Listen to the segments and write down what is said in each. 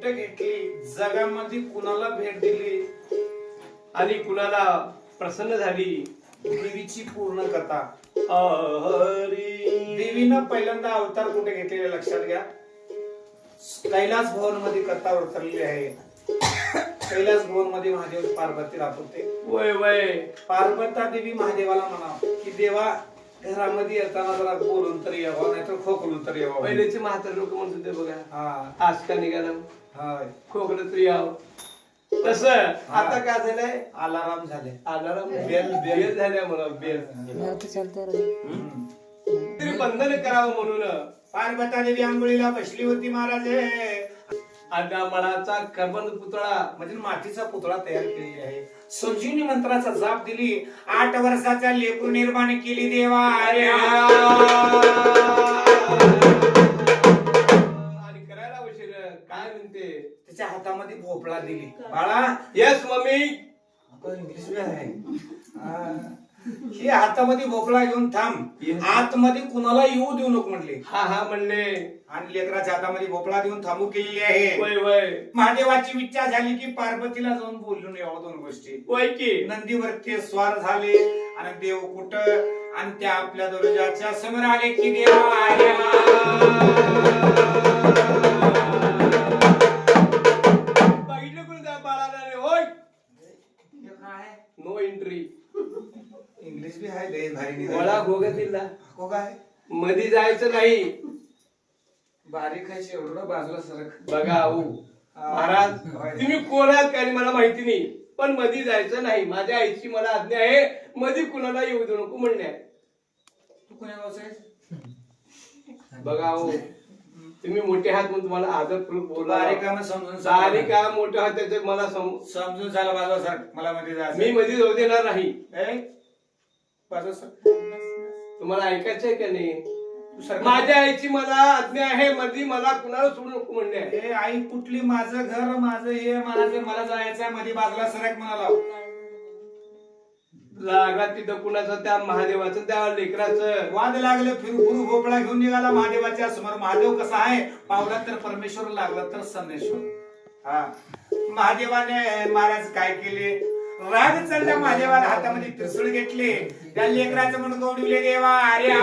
Gift घेतली, जगामध्ये कुणाला भेट दिली आणि कुणाला प्रसन्न झाली देवीची पूर्ण कथा. हरी देवीनं पहिल्यांदा अवतार कुठे घेतलेले लक्षात घ्या. कैलास भवन मध्ये कथा उतरलेली आहे. कैलास भवन मध्ये महादेव पार्वती राहत होते. वय वय पार्वता देवी महादेवाला म्हणा की देवा घरामध्ये येताना जरा बोलून तर यावं, नाहीतर खोकलून तर यावं. पहिलेचे म्हातारे लोक म्हणत होते बघा, हा आज का निघाला हा खोकलं तरी यावं. तसं आता काय झालंय, अलाराम झाले. अलाराम बेल बेल झाल्या म्हणा, बेल तरी बंधन करावं म्हणून पार्वता देवी आंघोळीला बसली होती महाराज. आडामळाचा करबंद पुतळा म्हणजे मातीचा पुतळा तयार केलेला आहे. संजीवनी मंत्राचा जाप दिली. 8 वर्षाचा लेकरू निर्माण केली देवा. आणि करायला उशीर काय म्हणते, त्याच्या हातामध्ये भोपळा दिली. बाळा यस मम्मी, इंग्लिश बी आहे. ही हातामध्ये भोपळा घेऊन थांब, आतमध्ये कुणाला येऊ देऊ नको म्हणले. हा हा म्हणले. आणि लेकराच्या हातामध्ये भोपळा देऊन थांबू केलेली आहे. वय वय महादेवाची इच्छा झाली की पार्वतीला जाऊन बोलून यावं. 2 गोष्टी. वय की नंदीवरती स्वार झाले आणि देव कुठं आणि त्या आपल्या दरवाजाच्या समोर आले की देवा बघितलं कोण त्या बाळाला रे, होय नो एंट्री. इंग्लिश बी आहे लय भारी. गोळा गोगतीला हो काय मधी जायचं नाही. बारीक आहे शेवढं बाजूला सरक. बघा हो महाराज, तुम्ही कोण आहात काय मला माहिती नाही, पण मधी जायचं नाही. माझ्या आईची मला आज्ञा आहे, मधी कुणाला येऊ देऊ नको म्हणणे. तू कोण्या गावचा आहेस? बघा हो, तुम्ही मोठे आहात म्हणून तुम्हाला आदरपूर्वक बोला. बारीकानं समजून सारी का मोठे आहात त्याच्यात मला समजून झालं. बाजूला सरक. मला मध्ये जायचं. मी मध्ये जाऊ देणार नाही. बाजूला सरक. तुम्हाला ऐकायचंय का नाही? तू सरक. माझ्या आईची मला आज्ञा आहे, मध्ये मला कुणाला सोडू नको म्हणणे. ए आई कुठली? माझं घर, माझं हे, मला जायचंय. मध्ये बाजूला सरक म्हणाला. लागला तिथं कुणाचं, त्या महादेवाचं, त्या लेकराचं वाद लागले. फिरू भोपळा घेऊन निघाला महादेवाच्या समोर. महादेव कसा आहे? पावला तर परमेश्वर, लागला तर संदेश्वर. हा महादेवाने महाराज काय केले? राग चढला महादेवाला. हातामध्ये त्रिशूळ घेतले. त्या लेकराचं म्हणून गौडविले देवा. अरे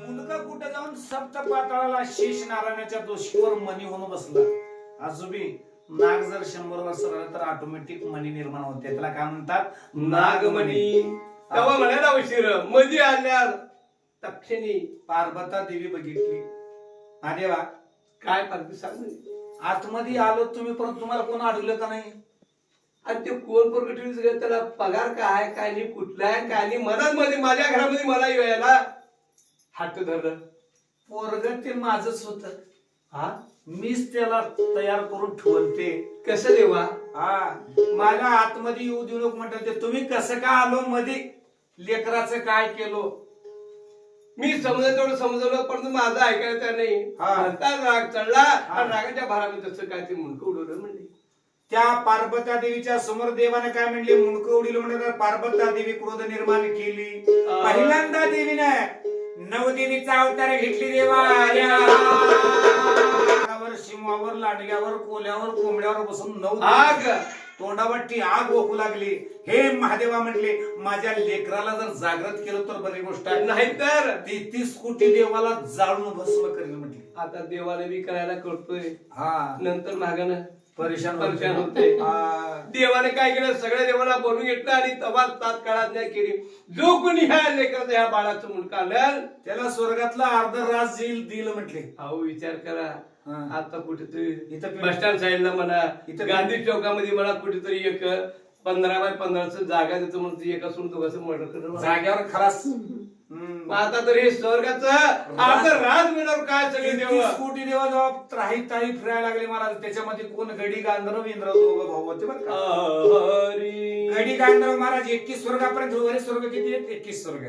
मुलगा कुठं जाऊन सप्त पाताळाला शेष नारायणाच्या दोषीवर मणी होऊन बसला. आजोबी नाग जर 100 वर्ष राहिलं तर ऑटोमॅटिक मणी निर्माण होते. त्याला काय म्हणतात? नागमणी. तेव्हा म्हणायला उशीर, मध्ये आल्यावर तक्षणी पार्वता देवी बघितली. महादेवा काय पाहिजे सांग. आतमध्ये आलो तुम्ही, परंतु तुम्हाला कोण अडवलं का नाही? आणि ते कोण पोरगं त्याला पगार काय काय नाही, कुठला आहे काय नाही. मधात मध्ये माझ्या घरामध्ये मला यायला हात धरलं. पोरग ते माझच होत. हा मीच त्याला तयार करून ठेवते. कसं देवा? हा माझ्या आतमध्ये येऊ देऊ नको म्हणतात ते. तुम्ही कसं का आलो मध्ये? लेकराचं काय केलो? मी समजलं तेवढं समजवलं, परंतु माझं ऐकायचं नाही. हा. म्हणता राग चढला आणि रागाच्या भारामध्ये तसं काय ते मुंडकं उडवलं म्हणले. त्या पार्वता देवीच्या समोर देवाने काय म्हणले? मुंडकं उडील म्हणलं. पार्वता देवी क्रोध निर्माण केली. पहिल्यांदा देवीने नवदेवीचा अवतार घेतली देवा. सिंहावर, लांडग्यावर, कोल्यावर, कोंबड्यावर बसून 9 आग तोंडावरती आग ओकू लागली. हे महादेवा म्हटले माझ्या लेकराला जर जागृत केलं तर बरी गोष्ट आहे, नाहीतर 33 कोटी देवाला जाळून भस्म करेल म्हटले. आता देवाने बी करायला करतोय. हा नंतर मागानं परेशान होते. देवाने काय केलं? सगळ्या देवाला बोलून घेतलं आणि तवा तात्काळात नाही केली. जो कोणी ह्या लेकराचं, ह्या बाळाचं मुंडकं आलं त्याला स्वर्गातला अर्ध राज दिलं म्हटले. अहो विचार करा. आता कुठेतरी इथं बस स्टँड साईडला म्हणा, इथं गांधी चौकामध्ये मला कुठेतरी एक 15 बाय 15 जागा देतो म्हणून एका सोडून दोघांचं मर्डर करणं. जाग्यावर खलास. आता तर हे स्वर्गाचं अर्ध राज मिळणार काय सगळे देव. 30 कोटी देवा जेव्हा त्राही ताही फिरायला लागले मला. त्याच्यामध्ये कोण गडी गांधर्व इंद्र दोघं भाऊ होते बरं का. गडी गांधर्व महाराज 21 स्वर्गापर्यंत. वरील स्वर्ग किती आहेत? 21 स्वर्ग.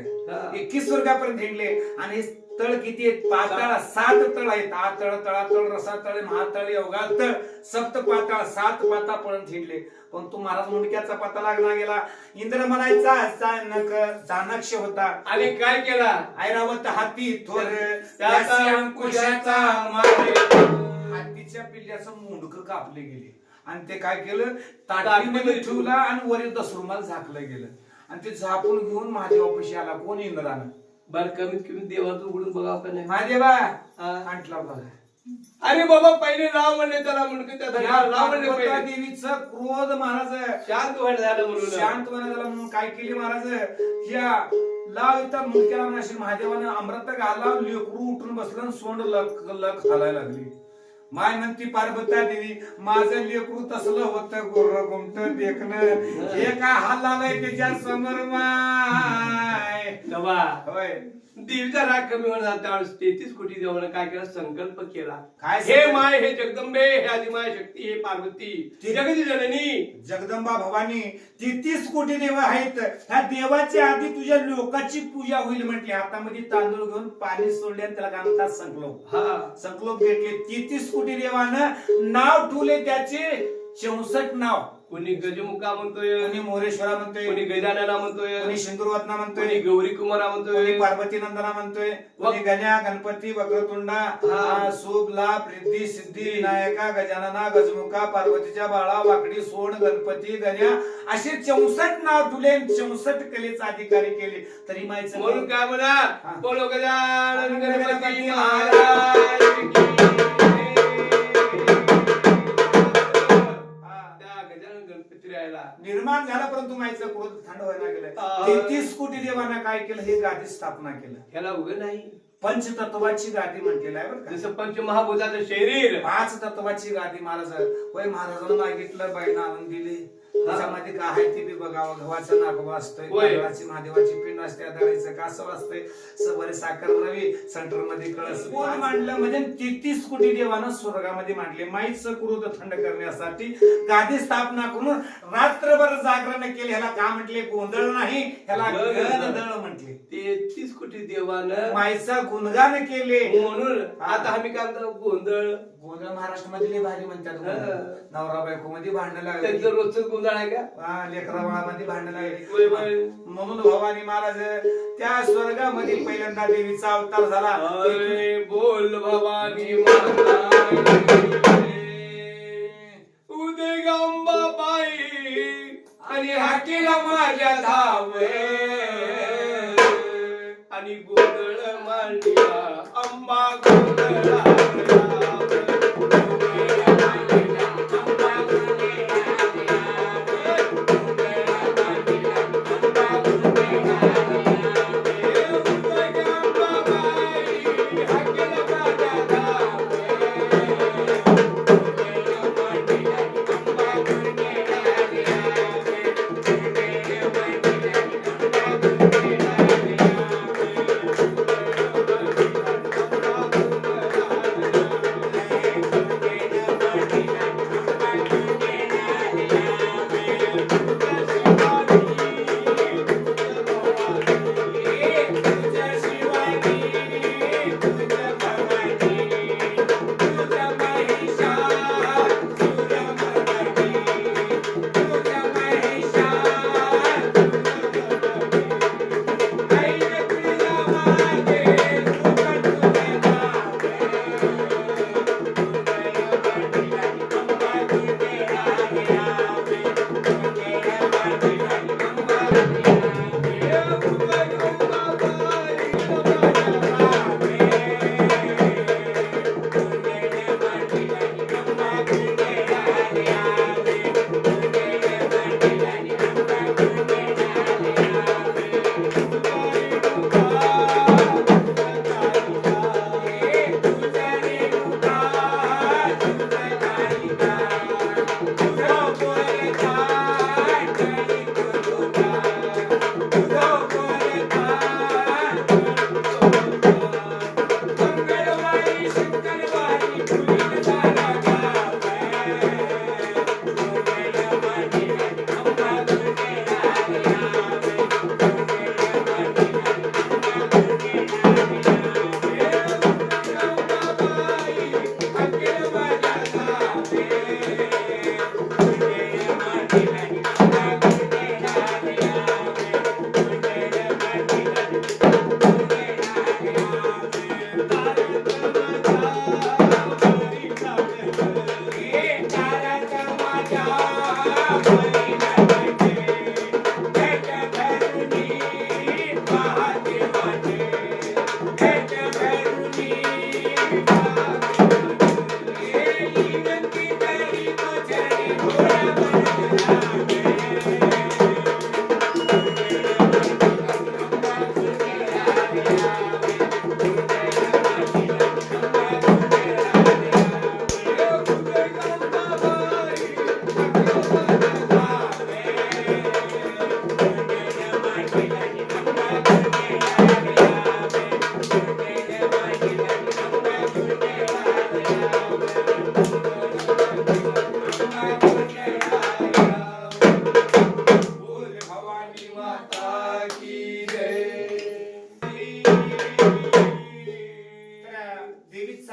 21 स्वर्गापर्यंत हिंडले आणि तळ किती आहेत? पाताळ 7 तळ आहेत. आतळ, तळातळ, रसातळ, महातळ, योगातळ, सप्त पाताळ 7 पाता पळून ठेवले. पण तू महाराज मुंडक्याचा पता लागला गेला. इंद्र म्हणायचा चाणक्य होता. आणि काय केला? ऐरावत हाती थोर त्याचा त्यासी अंकुशाचा मारे. हातीच्या पिल्ल्याचं मुंडक कापले गेले आणि ते काय केलं? ताटलीमध्ये ठेवला आणि वरील दसरुमाल झाकलं गेलं आणि ते झापून घेऊन महादेवापाशी आला. कोण? इंद्रानं. बर कमीत कमी देवाचं उघडून बघावं का नाही? महादेवा म्हटला बघा. अरे बाबा पहिले राव म्हणले त्याला मुंडक राव म्हणले पहिले. देवीचा क्रोध महाराज शांत व्हायला झालं म्हणून शांत झाला म्हणून काय केली महाराज? या लाव इथं मुंडक्याला म्हणाशी महादेवानं अमृत घाला. लेकरू उठून बसलं आणि सोंड लक हालायला लागली. माय म्हणती पार्वता देवी माझं लेकरू तसलं होतं गोर गुमट देखणं हे का हालालय त्याच्या समोर माय. होय देवीचा राग कमी होणार त्यावेळेस 33 कोटी देवानं काय केलं? संकल्प केला. काय हे माय, हे जगदंबे, हे आदिमाय शक्ती, हे पार्वती, जगती जननी जगदंबा भवानी 33 कोटी देव आहेत. ह्या देवाच्या आधी तुझ्या लोकाची पूजा होईल म्हटली. हातामध्ये तांदूळ घेऊन पाणी सोडले आणि त्याला काय म्हणतात? संकल्प. संकल्प भेटले. 33 कोटी देवानं नाव ठेवले त्याचे 64 नाव. कोणी गजमुखा म्हणतोय, कोणी मोरेश्वरा म्हणतोय, कोणी गजानना म्हणतोय, कोणी सिंदूरवतना म्हणतोय, कोणी गौरी कुमारा म्हणतोय, कोणी पार्वती नंदना म्हणतोय, कोणी गण्या, गणपती, वक्रतुंडा, शुभ लाभ, रिद्धी, सिद्धी, विनायका, गजानना, गजमुखा, पार्वतीच्या बाळा, वाकडी, सोड, गणपती, गण्या असे 64 नाव ठेवले. 64 कलेचा अधिकारी केले. तरी माहिती म्हणून काय म्हणा? बोलो गजानन गणपती महाराज की. निर्माण झाला परंतु माईचा क्रोध थंड व्हायला गेला. 33 कोटी देवांना काय केलं? हे गादी स्थापना केलं. ह्याला उघड नाही. पंचतत्वाची गादी म्हटलेलं आहे बरं का. जसं पंचमहाभूताचं शरीर 5 तत्वाची गादी महाराज. होय महाराजांना मागितलं बाईनं आणून दिली. त्याच्यामध्ये काय आहे ते बी बघावं. गव्हाचा नागोबा असतोय, महादेवाची पिंड असते, आदळीचं कासव असतंय, सबरे साखर रवी, सेंटर मध्ये कळस. कोण मांडलं? म्हणजे 33 कोटी देवानं स्वर्गामध्ये मांडले. माईचं क्रोध थंड करण्यासाठी गादी स्थापना करून रात्रभर जागरण केले. ह्याला का म्हटले? गोंधळ नाही, ह्याला गणदळ म्हटले. 33 कोटी देवानं माईचा गुणगान केले. म्हणून आता आम्ही काय म्हणतो? गोंधळ. गोंधळ महाराष्ट्रामध्ये भारी म्हणतात. नवरा बायको मध्ये भांडण लागले. त्यांचं रोजच गोंधळ आहे का? लेकरा बाळामध्ये भांडण लागले. म्हणून भवानी महाराज त्या स्वर्गामध्ये पहिल्यांदा देवीचा अवतार झाला. बोल भवानी माता उदय गंबाबाई आणि हाकेला माझ्या धावे आणि गोंधळ मांडला अंबा गोंधळा.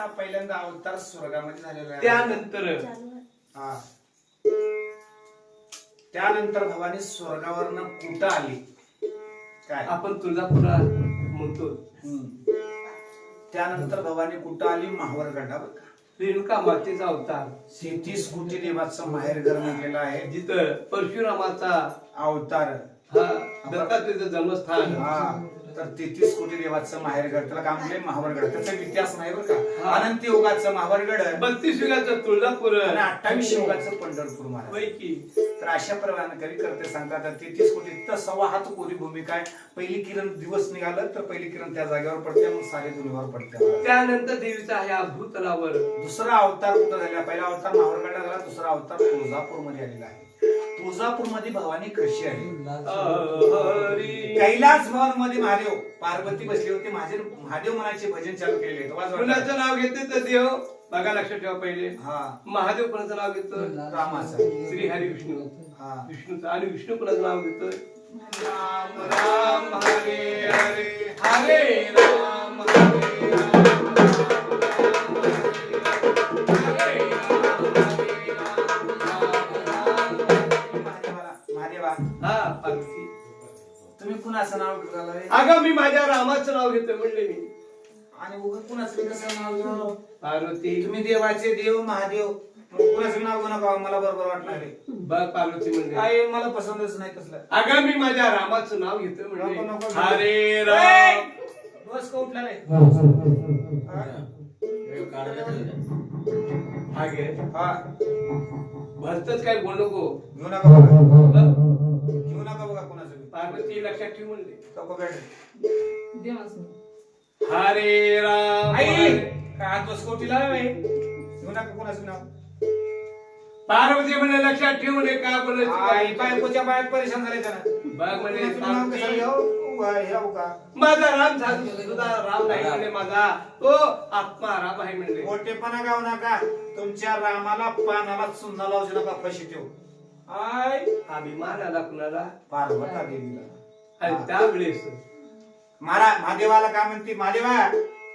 रामाचा पहिल्यांदा अवतार स्वर्गामध्ये झालेला आहे. त्यानंतर हा त्यानंतर भवानी स्वर्गावरनं कुठं आली काय आपण तुळजापुरा म्हणतो. त्यानंतर भवानी कुठं आली महावर गडावर का रेणुका मातेचा अवतार 33 कोटी देवाचं माहेरघर म्हटलेलं आहे. जिथं परशुरामाचा अवतार हा दत्तात्रेयचं जन्मस्थान. हा तर 33 कोटी देवाचं माहेरगड त्याला काय म्हणले महावरगड. त्याचा इतिहास नाही बरं का. हा. अनंत युगाचं महावरगड 32 युगाचं तुळजापूर आणि 28 युगाचं पंढरपूर महाराज. पैकी तर अशा प्रमाणे कवी करते सांगतात 33 कोटी तर 1.25 हात कोरी भूमिका आहे. पहिली किरण दिवस निघालं तर पहिली किरण त्या जागेवर पडते मग सारे दुनियावर पडते. त्यानंतर देवीचा ह्या भूतलावर दुसरा अवतार कुठं झाला. पहिला अवतार महावरगडला झाला. दुसरा अवतार तुळजापूर मध्ये आलेला आहे. तुळजापूर मध्ये भवानी कशी आहे. कैलास भवन मध्ये महादेव पार्वती बसली होती. माझे महादेव मनाचे भजन चालू केलेले. कुणाचं नाव घेते तर देव बघा लक्षात ठेवा. पहिले हा महादेव कोणाचं नाव घेतो. रामाचं श्री हरी विष्णू हा विष्णूचं. आणि विष्णू कोणाचं नाव घेतो. राम राम हरे हरे हरे राम हरे महादेवा हा पार्वती. तुम्ही कुणाचं नाव घेतलं अगं मी माझ्या रामाचं नाव घेतोय म्हणले मी. आणि उगाच कुणाचं कसं नाव घेऊ. पार्वती तुम्ही देवाचे देव महादेव कुणाचं नाव घेऊ नका. मला बरोबर वाटणार आहे. बघ पार्वती म्हणजे काय मला पसंतच नाही तसलं. अगं मी माझ्या रामाचं नाव घेतोय नको, म्हणजे नको. हरे राम. बस का उठला नाही. हा घे. हा भलतच काय बोल नको. घेऊ नका बघा. बघ, घेऊ नका बघा कुणाचं बी. पार्वती लक्षात ठेव म्हणले. नको बेड. हरे राम आई हरे- काय हात बस कोटीला नाही. घेऊ नका कुणाचं नाव. पार्वती म्हणे लक्षात ठेव म्हणे काय बोलायचं आई काय. बायकोच्या बायात परेशान झाले त्यानं. बघ म्हणे कुणाचं नाव कसं पार्वती, घ्यावं? हे का माझा राम झाला तुझा राम नाही म्हणे. माझा तो आत्मा राम आहे म्हणले. मोठेपणा गाव नका. तुमच्या रामाला पानाला चुना लावू नका. फशी ठेव. आय अभिमान आला कुणाला. पार्वता देवीला. आणि त्यावेळेस महादेवाला काय म्हणते. महादेवा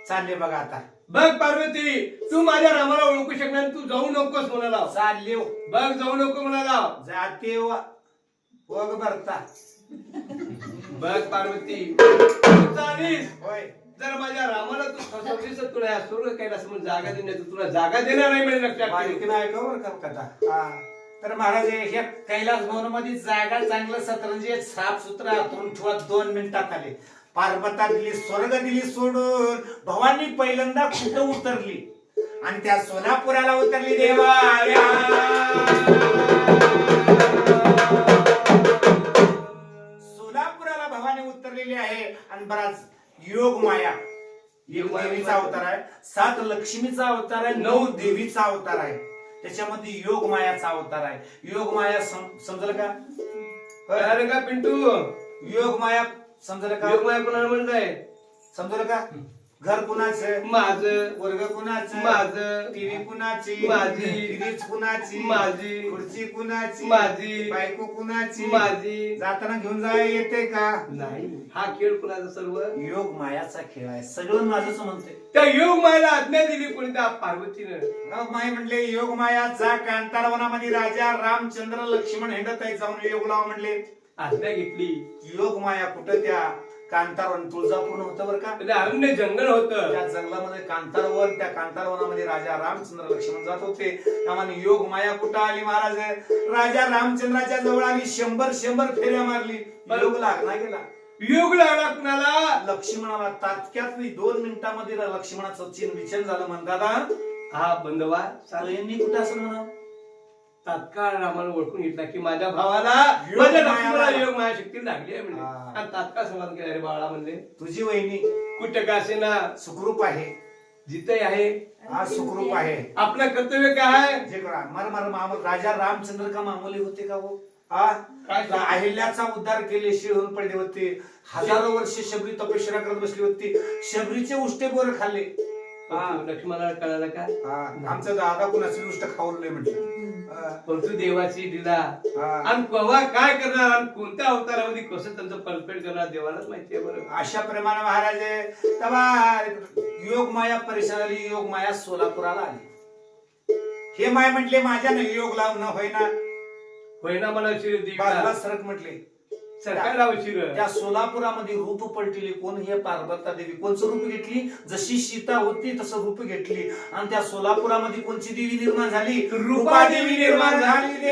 चालले बघा आता. बघ पार्वती तू माझ्या रामाला ओळखू शकणार नाही, तू जाऊ नकोस म्हणाला. चालले हो. बघ जाऊ नको म्हणाला. जाते वग भरता. बघ पार्वती तू चालीस. होय जर माझ्या रामाला तू फसवलीस तर तुला या स्वर्ग कैलास म्हणून जागा देण्यात तुला जागा देणार नाही म्हणजे लक्षात ठेव. बारीकीनं ऐका बरं का कथा. हा तर महाराज हे कैलास भवन मध्ये जागा चांगलं सतरंजी साफ सुथरा आतून ठेवा. 2 मिनिटात आले. पार्वता दिली स्वर्ग दिली सोडून. भवानी पहिल्यांदा कुठं उतरली आणि त्या सोलापुराला उतरली. देवा सोलापुराला भवानी उतरलेली आहे. आणि बराच योग माया एक देवीचा अवतार आहे. 7 लक्ष्मीचा अवतार आहे. 9 देवीचा अवतार आहे. त्याच्यामध्ये योग मायाचा अवतार आहे. योग माया समजलं का. अरे का पिंटू योग माया समजलं का. योग माया कोणाला म्हणताय. समजलं का. घर कुणाचं. माझं. वर्ग कुणाचं. माझं. टीव्ही कुणाची. माझी. फ्रीज कुणाची. माझी. खुर्ची कुणाची. माझी. बायको कुणाची. माझी. जाताना घेऊन जायला येते का. नाही हा खेळ कुणाचा सर्व योग मायाचा खेळ आहे. सगळं माझंच म्हणते. त्या योग मायला आज्ञा दिली कोणी त्या पार्वतीनं. योग माय म्हणले योग मायाचा कांतारवनामध्ये राजा रामचंद्र लक्ष्मण हिंडत आहे. जाऊन योग लावा म्हणले. आज्ञा घेतली. योग माया कुठं त्या कांतारवन तुळजापूर होतं बरं का. म्हणजे अरण्य जंगल होतं. त्या जंगलामध्ये कांतारवन. त्या कांतारवनामध्ये राजा रामचंद्र लक्ष्मण जात होते. त्यामुळे योग माया कुठं आली महाराज. राजा रामचंद्राच्या जवळ आली. 100 फेऱ्या मारली. योग लागला गेला. योग लागला कुणाला. लक्ष्मणाला तात्क्यात 2 मिनिटांमध्ये लक्ष्मणाचं चिन्ह विचन झालं म्हणतात. हा बंधवा यांनी कुठं असं म्हणा. तात्काळ रामाला ओळखून घेतला की माझ्या भावाला योग माझ्या मायाला. लक्ष्मणाला योग माया शक्ती लागली आहे म्हणजे. हा. आणि तात्काळ समाधान केलं. अरे बाळा म्हणले तुझी वहिनी कुठं का असेना सुखरूप आहे. जिथे आहे हा सुखरूप आहे. आपलं कर्तव्य काय आहे. जे करा मामूल राजा रामचंद्र का मामूली होते का हो. हा अहिल्याचा उद्धार केले. शिळून पडले होते. हजारो वर्ष शबरी तपश्चर्या करत बसली होती. शबरीचे उष्टे बोर खाल्ले. लक्ष्मणाला कळालं का. आमचा दादा कुणाचं उष्ट खाऊन नाही म्हटलं. पण तू देवाची दिला हा. आणि केव्हा काय करणार आणि कोणत्या अवतारामध्ये कसं त्यांचं परफेक्ट करणार देवालाच माहिती आहे बरं. अशा प्रमाणे महाराज तेव्हा योग माया परिषद आली, योग माया सोलापुराला आली. हे माय म्हटले माझ्या नाही योग लावणं होईना, होईना मला शिर बाजूला देवीला सरक म्हटले. सरकारला शिर त्या सोलापुरामध्ये रूप पलटिली कोण, हे पार्वता देवी. कोणचं रूप घेतली? जशी सीता होती तसं रूप घेतली. आणि त्या सोलापुरामध्ये कोणची देवी निर्माण झाली? रूपादेवी निर्माण झाली.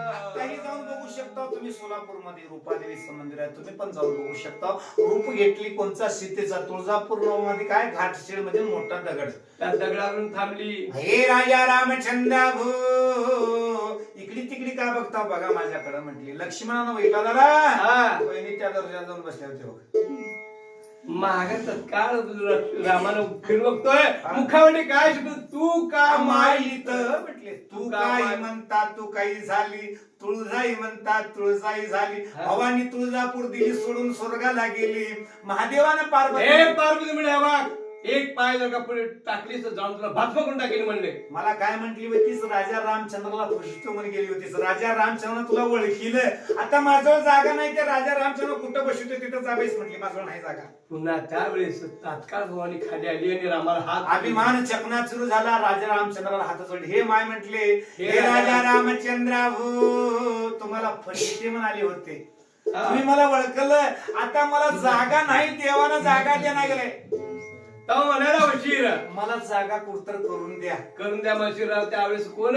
आताही जाऊन बघू शकता तुम्ही, सोलापूरमध्ये रूपादेवीचं मंदिर आहे, तुम्ही पण जाऊन बघू शकता. रूप घेतली कोणचा? सीतेचा. तुळजापूर मध्ये काय घाटशेड म्हणजे मोठा दगड, त्या दगडावरून थांबली. हे राजा रामचंद्र भो इकडी तिकडी का बघता बघा माझ्याकडे म्हटली. लक्ष्मणानं बघितला दादा, वहिनी त्या दर्जाला जाऊन बसल्या होते बघ. महागा तत्काळ रामानं फिरवतोय मुखामध्ये काय शिकतो? तू का माईत म्हटले. तू काय म्हणता तू काही झाली, तुळजाई म्हणतात तुळजाई झाली. भवानी तुळजापूर दिली सोडून स्वर्गाला गेली. महादेवानं पार्वती म्हणे वाघ एक पाय जर का पुढे टाकलीस तर जाऊन तुला भस्म करून टाकेल म्हणले. मला काय म्हटली होतीस? राजा रामचंद्राला फुशितो म्हणून गेली होतीस. राजा रामचंद्र तुला ओळखीलं, आता माझ्याजवळ जागा नाही, ते राजा रामचंद्र कुठं बसवतो तिथं जावेस म्हटली. माझ्याजवळ नाही जागा. पुन्हा त्यावेळेस तात्काळ भवानी खाली आली आणि रामाला हात अभिमान चकना सुरू झाला. राजा रामचंद्राला हात जोडले. हे माय म्हटले, हे राजा रामचंद्र हो तुम्हाला फशिते म्हणाले होते, तुम्ही मला ओळखलं, आता मला जागा नाही, देवानं जागा देणार गेले. तेव्हा म्हणाला वशीर मला जागा कुठतर करून द्या. करून द्या वशीरराव. त्यावेळेस कोण?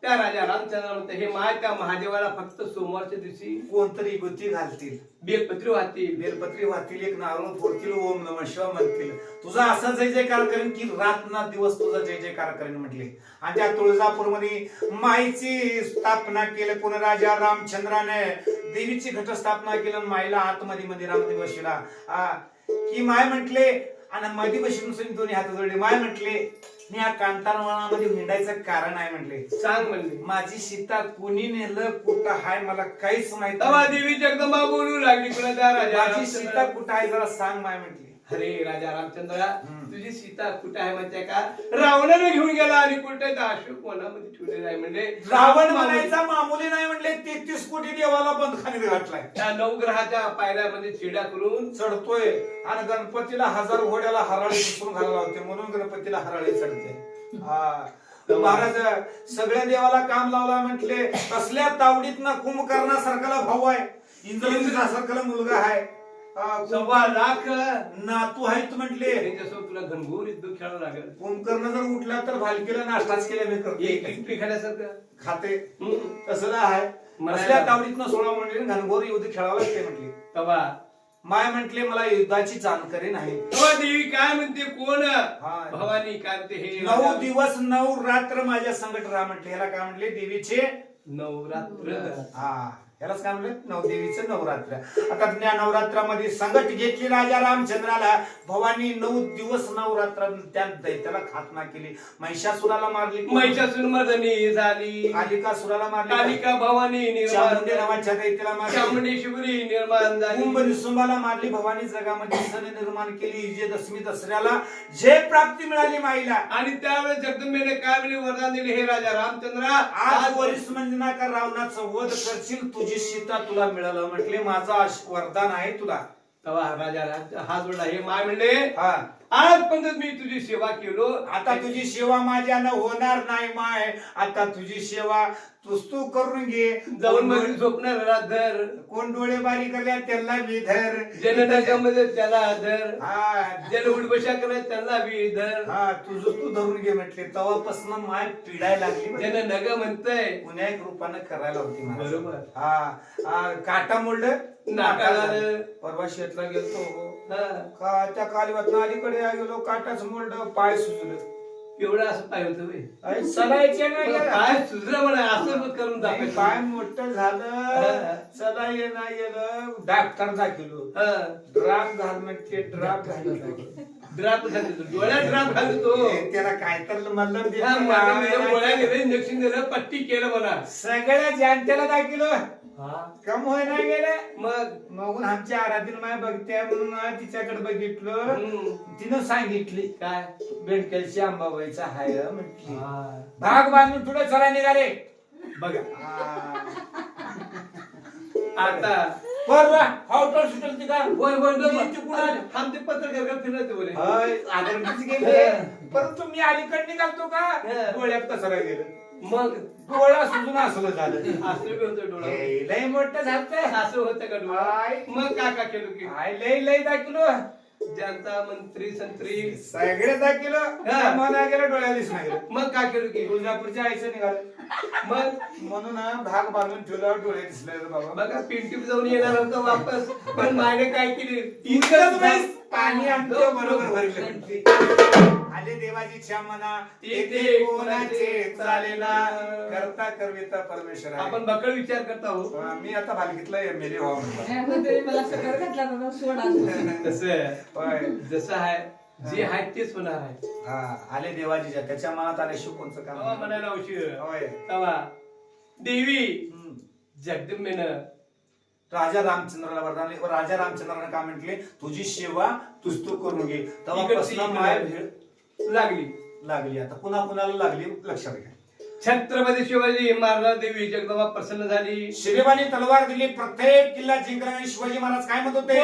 त्या राजा रामचंद्र म्हणते हे माय त्या महादेवाला फक्त सोमवारच्या दिवशी कोणतरी गुती घालतील, बेलपत्री वाहतील, बेलपत्री वाहतील, एक नारळ फोडतील, ओम नमः शिवाय म्हणतील. तुझा असा जय जयकार करेन की रात ना दिवस तुझा जय जयकार करेन म्हटले. आणि त्या तुळजापूरमध्ये माईची स्थापना केली. कोण? राजा रामचंद्राने देवीची घटस्थापना केली. माईला आतमध्ये मंदिरामध्ये बसविला. की माय म्हटले आणि मध्ये बसून दोन्ही हात जोडले. माय म्हटले मी या कांतारवनामध्ये हिंडायचं कारण आहे म्हटले. सांग म्हणले माझी सीता कुणी नेलं, कुठं हाय मला काहीच माहित तेव्हा देवी जगदंबा बोलू लागली. कुणा त्या राजा माझी सीता कुठं आहे जरा सांग माय म्हटली. अरे राजा रामचंद्र तुझी सीता कुठे आहे माहितीये का? रावणाने घेऊन गेला आणि कुठे अशोक वनामध्ये ठेवलेला आहे. म्हणजे रावण म्हणायचा मामुली नाही म्हणले. 33 कोटी देवाला बंदखानीत घातलाय. त्या नवग्रहाच्या पायऱ्यामध्ये चिड्या करून चढतोय आणि गणपतीला 1000 घोड्याला हराळी पुसून घालायला होते म्हणून गणपतीला हराळी चढते. महाराज सगळ्या देवाला काम लावला म्हटले. कसल्या तावडीत कुंभकर्णासारखाला भाऊ आहे, इंद्रसारखाला मुलगा आहे, 1.25 लाख नातू आहेत म्हटले. त्याच्यासोबत तुला घनघोर युद्ध खेळावं लागेल. कुंभकर्ण जर उठला तर भालकीला नाश्ताच केल्या मी करते खाण्यासारखं खाते तसं आहे. कसल्या तावडीत 16 म्हणजे घनघोर युद्ध खेळावं लागते म्हटले. तेव्हा माय म्हटले मला युद्धाची जानकारी नाही. तेव्हा देवी काय म्हणते? कोण? भवानी काय म्हणते? हे 9 दिवस 9 रात्र माझ्या संकट राहा म्हटले. ह्याला काय म्हटले? देवीचे नवरात्र. यालाच काय म्हणले? नवदेवीचं नवरात्र. आता त्या नवरात्रामध्ये संकट घेतली राजा रामचंद्राला. भवानी 9 दिवस 9 रात्र त्या दैत्याला खातना केली. महिषासुराला मारली, महिषासुर मर्दनी झाली, कालिकासुराला मारली, कालिका भवानी निर्माण, चामुंडे नावाच्या दैत्याला मारली, चामुंडेश्वरी निर्माण झाली, कुंभ निसुंभाला मारली. भवानी जगामध्ये सण निर्माण केली. विजयदशमी दसऱ्याला जय प्राप्ती मिळाली माईला. आणि त्यावेळेस जगदंबेने काय म्हणे? वरदान दिले, हे राजा रामचंद्र आज वरिष्ठ मंजना का रावणाचं वध करशील, तुझी सीता तुला मिळालं म्हटले. माझा वरदान आहे तुला. तेव्हा राजा हा जोडला. हे माय म्हणले हा आजपर्यंत मी तुझी सेवा केलो, आता तुझी सेवा माझ्यानं होणार नाही माय. आता तुझी सेवा तू करून घे. जाऊन मध्ये झोपणार धर, कोण डोळे बारी करल्या त्यांना विधर, जननामध्ये त्याला धर, हा जल उडबशा करत त्यांना विधर. हा तुझं तू धरून घे म्हटले. तेव्हापासून माय पिडायला लागली. जन नग म्हणतय पुन्हा एक रूपानं करायला होती मला. बरोबर. हा काटा मोल्ड नाका झालं. परवा शेतला गेलतो का त्या कालीवातनं अलीकडे गेलो, काटाच मोल्ड, पाय सुजलं. एवढं असं पाय होतं चलायचे नाही पाय सुजलं म्हणा. असं करून दाखवायचं. पाय मोठं झालं, चला ये नाही गेलं, डॉक्टर दाखवलो. ड्राप घाल म्हणते, ड्राप घालतो, ड्राप घालतो, डोळ्यात ड्राप घालतो. त्याला काय तर मल्लम गोळ्या दिलं, इंजेक्शन दिलं, पट्टी केलं म्हणा. सगळ्या जाणत्याला दाखवलो. कम होय नाही गेले मग आमच्या आराधीन माय बघते म्हणून तिच्याकडे बघितलं. तिनं सांगितली काय बेडकेलची अंबाबाईचा हाय म्हटली. भाग बांधून पुढे चला निघाले बघा. आता हॉटेल सुटेल का होय आमचे पत्रकार फिरत बोले परंतु मी अलीकडे निघालतो का डोळ्यात कसं गेलं. मग डोळा सुजून असलं झालं. असं होतं डोळा लय मोठं झालं. असं होतं का डोळा. मग काका केलो की लय दाखलो. जनता मंत्री संत्री सगळे दाखलो. मना गेलं डोळ्याला दिसणार गेलं. मग काय केलं की तुळजापूरच्या आईचं निघालं. मग म्हणून भाग बांधून ठेवला डोळे दिसले बाबा. बघा पिंटू जाऊन येणार होतं वापस पण मायने काय केली पाणी आणतो बरोबर भरले. आले देवाची इच्छा म्हणा येथे कोणाचे चालेना करता करविता परमेश्वर आहे. आपण बकळ विचार करता हो. मी आता भालकीतला एमएलए व्हावं जसं आहे जे आहे तेच होणार आहे. आले देवाजीच्या त्याच्या मनात आल्याशिवाय कोणचं काम म्हणायला उशीर होय. तवा देवी जगदंबेनं राजा रामचंद्राला वरदान दिले. राजा रामचंद्राने काय म्हटले तुझी सेवा तुझ तू करून घे. तेव्हा माय लागली. आता पुन्हा कुणाला लागली लक्षात घ्या. छत्रपती शिवाजी महाराज देवी जगदंबा प्रसन्न झाली. श्रीवानी तलवार दिली. प्रत्येक किल्ला जिंकला आणि शिवाजी महाराज काय म्हणत होते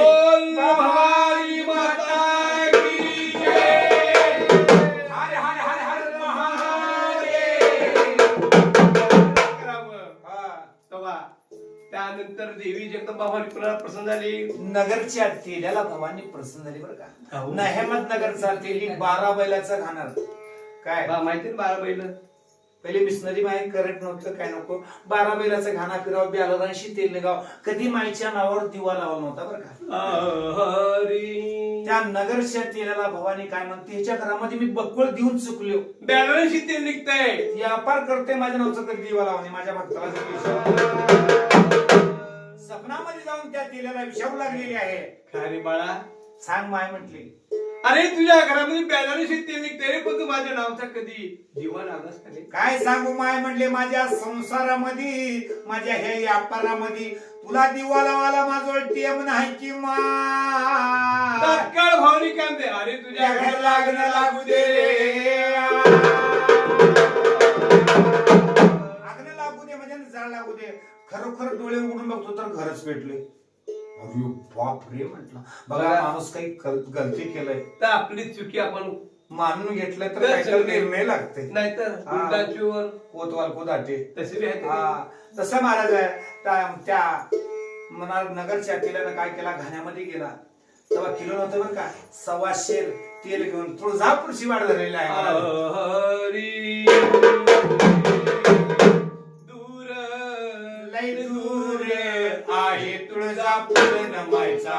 भवानी माता की जय. हर हर हर हर महादेव. त्यानंतर देवी जगदंबा भवानी पुन्हा प्रसन्न झाली. नगरच्या तेल्याला भवानी प्रसन्न झाली बरं का. अहमद नगरचा तेली 12 बैलाचा घाणार काय माहिती 12 बैल. पहिले मिशनरी माय करंट नव्हतं काय नको. 12 बैलाचा घाणा फिराव 82 तेल निघाव. कधी माईच्या नावावर दिवा लावला नव्हता बरं का. त्या नगरच्या तेलाला भवानी काय म्हणते ह्याच्या घरामध्ये मी बक्कळ देऊन चुकलो. 82 तेल निघतंय. व्यापार करते माझ्या नावचं कधी दिवा लावणे माझ्या भक्ताला सपनामध्ये जाऊन त्या तेलाला विषाव लागलेली आहे. अरे बाळा सांग माय म्हटली अरे तुझ्या घरामध्ये 82 तेल निघतंय रे पण तू माझ्या नावचा कधी दिवा लावलास का. काय सांगू माय म्हणले माझ्या संसारामध्ये माझ्या हे व्यापारामध्ये तुला दिवा लावायला माझं टेम नाही की तात्काळ भावनी काय म्हणते अरे तुझ्या घर लागणं लागू दे आग्न लागू दे म्हणजे जाळ लागू दे. खरोखर डोळे उघडून बघतो तर घरच पेटले. अरे बाप रे म्हटलं बघा माणूस काही गलती केलंय तर आपली चुकी आपण मानून घेतलं तर काहीतरी निर्णय लागते. नाहीतर उलटाचीवर कोतवाल कोदाटे तसे तसं महाराज आहे. त्या मनार नगरच्या तेलानं काय केला घाण्यामध्ये गेला तेव्हा किलो नव्हतं बरं का 125 तेल घेऊन तुळजापूरची वाट धरलेली आहे. दूर आहे तुळजापूर नमायचा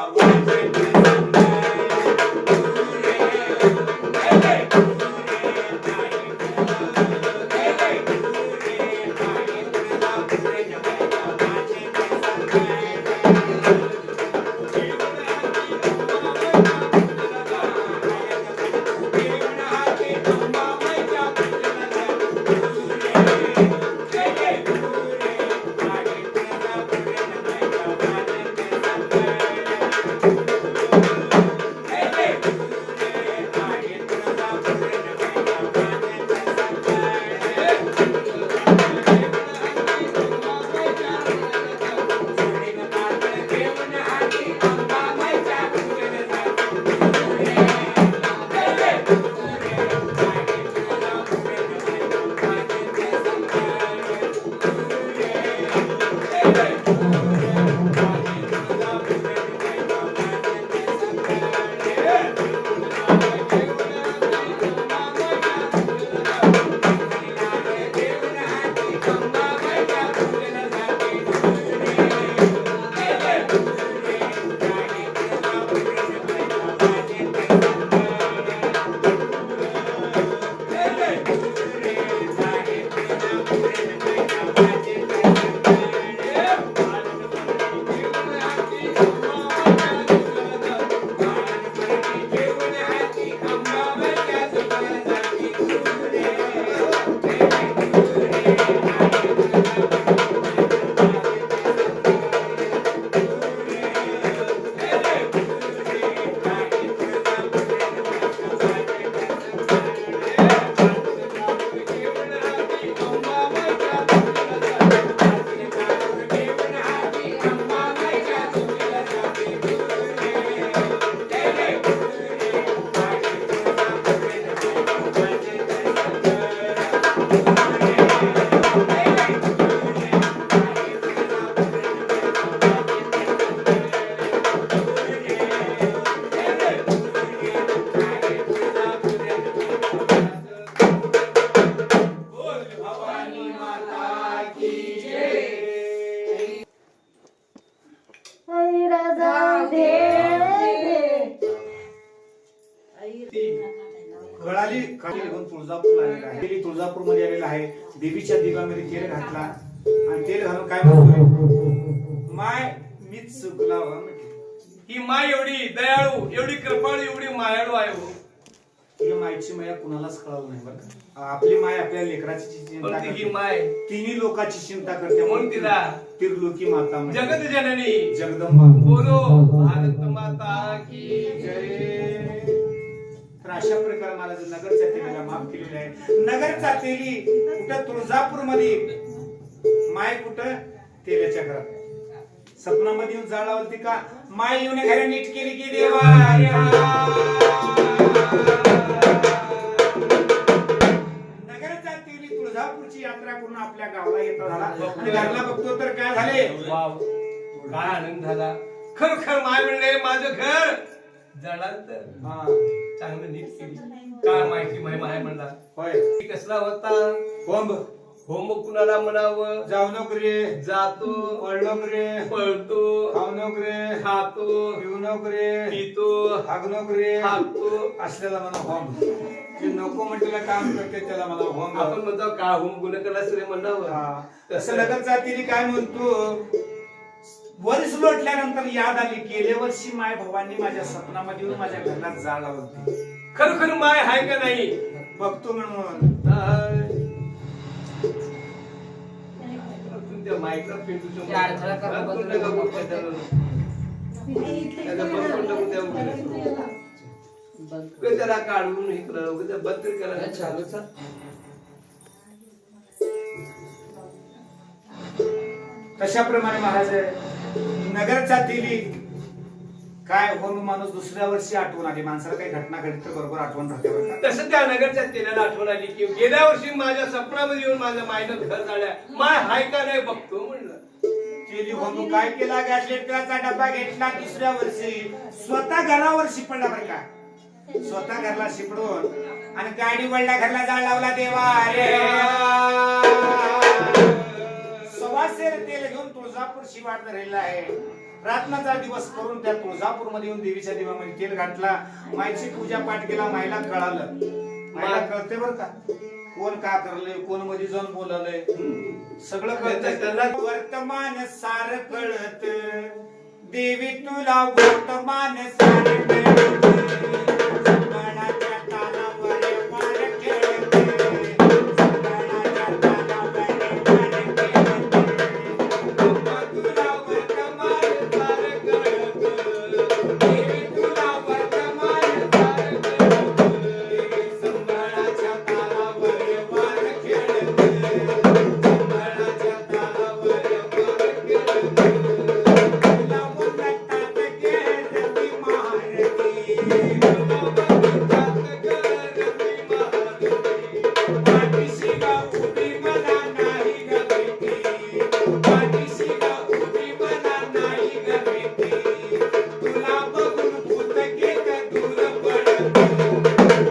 कळाली घेऊन तुळजापूरला आलेला आहे. तुळजापूर मध्ये आलेला आहे. देवीच्या दिव्यामध्ये तेल घातला आणि तेल घालून काय म्हणतोय, माय मीच चुकला हो म्हटलं. ही माय एवढी दयाळू, एवढी कृपाळू, एवढी मायाळू आहे हो. ही मायची माया कुणालाच कळलं नाही बरं का. आपली माय आपल्या लेकराची चिंता पण ही करते, माय तिन्ही लोकांची चिंता करते म्हणून तिला त्रिलोकी माता म्हणते. जगत जननी जगदंबा. बोलो भारत माता की जय. तर अशा प्रकारे मला नगरच्या तेलीला माफ केलेलं आहे. नगरचा तेली कुठं, तुळजापूर मध्ये, माय कुठं, तेल्याच्या घरात. सपनामध्ये येऊन जाळ लावली का, माय येऊन घरी नीट केली की देवा. नगरचा तेली तुळजापूरची यात्रा करून आपल्या गावाला येता झाला आणि घरला बघतो तर काय झाले, वाव, काय आनंद झाला. खरोखर माय म्हणले माझं घर जळालं हा चांगलं नीट केली. काय माहिती महिमा आहे म्हणला. होय. ती कसला होता, होंब होम कुणाला म्हणावं, जाऊ नको रे, जातो पळलो रे, पळतो खाऊ नको रे, खातो पिऊ नको रे, पितो हाग नको रे, हागतो. असल्याला म्हणा होम. जे नको म्हटलेलं काम करते त्याला मला होम. आपण म्हणतो का होम गुन्हा केला रे म्हणावं. तसं नगरचा तिने काय म्हणतो, वर्ष लोटल्यानंतर याद आली, गेल्या वर्षी माय भावांनी माझ्या सपनामध्ये येऊन माझ्या घरात जाळ लावली. खरोखर माय आहे का नाही बघतो म्हणून तुमच्या माईकला पिंटू ते अडथळा करून त्याला काढून इकडं बंद करायला चालूच. तशाप्रमाणे महाराज नगरचा तेली काय होऊन माणूस दुसऱ्या वर्षी आठवण आली. माणसाला काही घटना घडली तर बरोबर आठवण राहते बरं का. तसं त्या नगरच्या तेलाला आठवण आली की गेल्या वर्षी माझ्या सपनामध्ये येऊन माझ्या मायनं घर जाळ्या. माय हाय का नाही बघतो म्हणलं. तेली होऊन काय केला, गॅस लेटरचा डब्बा घेतला. दुसऱ्या वर्षी स्वतः घरावर शिपडला बरं का. स्वतः घरला शिपडून आणि गाडी वळला, घरला जाळ लावला. देवा रे, सवासेर तेल घेऊन तुळजापूर शिवाड राहिला आहे. रात्रीचा दिवस करून त्या तुळजापूर मध्ये येऊन देवीच्या दिव्यामध्ये तेल घातला. मायची पूजा पाठ केला. मायला कळालं, मायला कळते बरं का, कोण का करलंय, कोण मध्ये जाऊन बोललंय, सगळं कळतंय त्याला. वर्तमान सार कळत देवी तुला, वर्तमान सार कळत. संगणाच्या तालावर वार खेळत, संगणाच्या तालावर वार खेळत. तुला वर्तमान सार कळत, देवी तुला वर्तमान सार कळत. संगणाच्या तालावर वार खेळत, संगणाच्या तालावर वार खेळत. तुला उन्नतात गेरती महारती, तुला उन्नतात गेरती महारती. पाठीशी गा उभी मला नाही ग भीती, पाठीशी गा उभी मला नाही ग भीती. तुला बघून भूतकेत दूर पडत,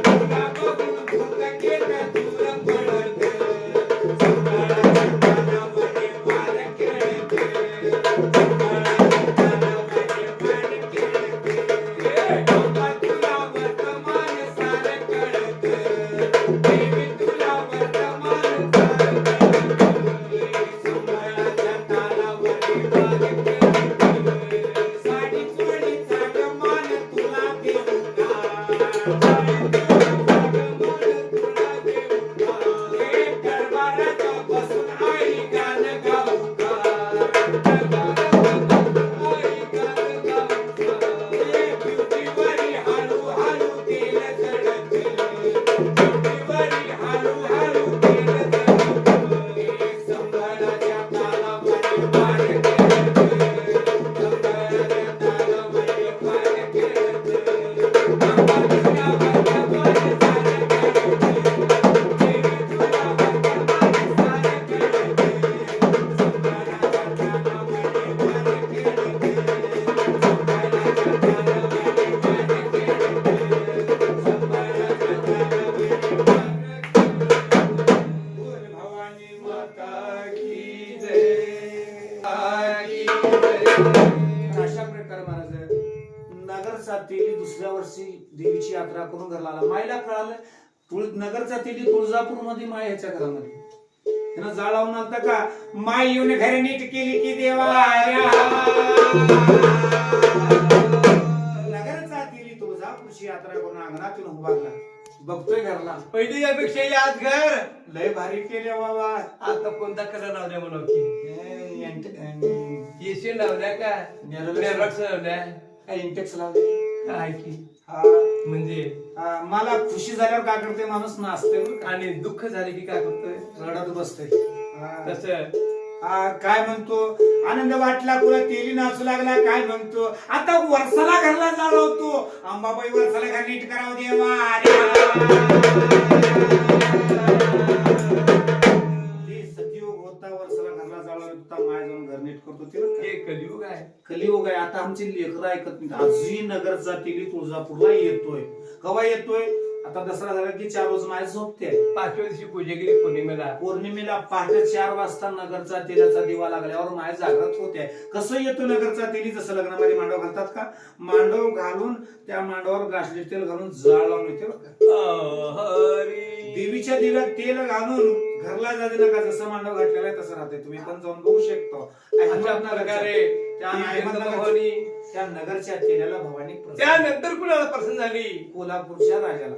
तुला बघून भूतकेत दूर पडत. संगणाच्या तालावर वार खेळत, संगणाच्या तालावर वार खेळत. बाबा तुला वर्तमान सार कळत, देवी तुला वर्तमान सार कळत. संगणाच्या तालावर वार खेळत. साडी चोळीचा गमान तुला देऊ का, साडी चोळीचा गमान तुला देऊ का. हे दरबारात बसून आई गाणं गाऊ का, दरबारात बसून आई गाणं गाऊ का. हे ब्युटीवरी हळूहळू तेल चढत, ब्युटीवरी हळूहळू तेल चढत. हे संगणाच्या तालावर वार खेळत, संगणाच्या तालावर वार खेळत. बाबा तुला वर्तमान सार कळत, देवी तुला वर्तमान सार कळत. संगणाच्या तालावर वार खेळत, संगणाच्या तालावर वार खेळत. संगणाच्या तालावर बोल भवानी माता की जय, की जय. अशा प्रकारे महाराज नगरचा तेली दुसऱ्या वर्षी देवीची यात्रा करून घरला आला. मायला कळालं, नगरचा तेली तुळजापूर मध्ये माय ह्याच्या घरामध्ये त्यानं जाळ लावून आता का माय येऊन घरी नीट केली की देवा नगरचा तेली तुळजापूरची यात्रा करून अंगणातून उभारला बघतोय घरला पहिली यापेक्षा याच घर लय भारी केले बाबा आता कोणता कलर लावल्या म्हणून की एशियन लावल्या का नेरॉक्स लावल्या काय इंटेक्स लावले काय की हा म्हणजे मला खुशी झाल्यावर काय करते माणूस नाचते बरं का. आणि दुःख झाले की काय करतोय रडत बसते तसं काय म्हणतो आनंद वाटला तुला तेली नाचू लागला काय म्हणतो आता वर्षाला घरला जाळवतो अंबाबाई वर्षाला घर नीट करावं देवा ते सतयुग होता वर्षाला घरला जाळवता माय जाऊन घर नीट करतो ते हे कलियुग आहे कलियुग आहे आता आमची लेकरं ऐकत नाही आजही नगरचा तेली तुळजापूरला येतोय कवा येतोय आता दसरा झाला की 4 रोज माय झोपते 5व्या दिवशी पूजा केली पौर्णिमेला पहाटे 4 वाजता नगरचा तेलाचा दिवा लागल्यावर माय जागृत होते कसं येतो नगरचा तेली जसं लग्नामध्ये मांडव घालतात का मांडव घालून त्या मांडवावर गाठले तेल घालून जाळ लावून येते देवीच्या दिव्यात तेल घालून घरला जाते नका जसं मांडव घातलेला आहे तसं राहते तुम्ही पण जाऊन बघू शकतो त्या नगरच्या तेलाला भवानी त्यानंतर कुणाला प्रसन्न झाली कोल्हापूरच्या राजाला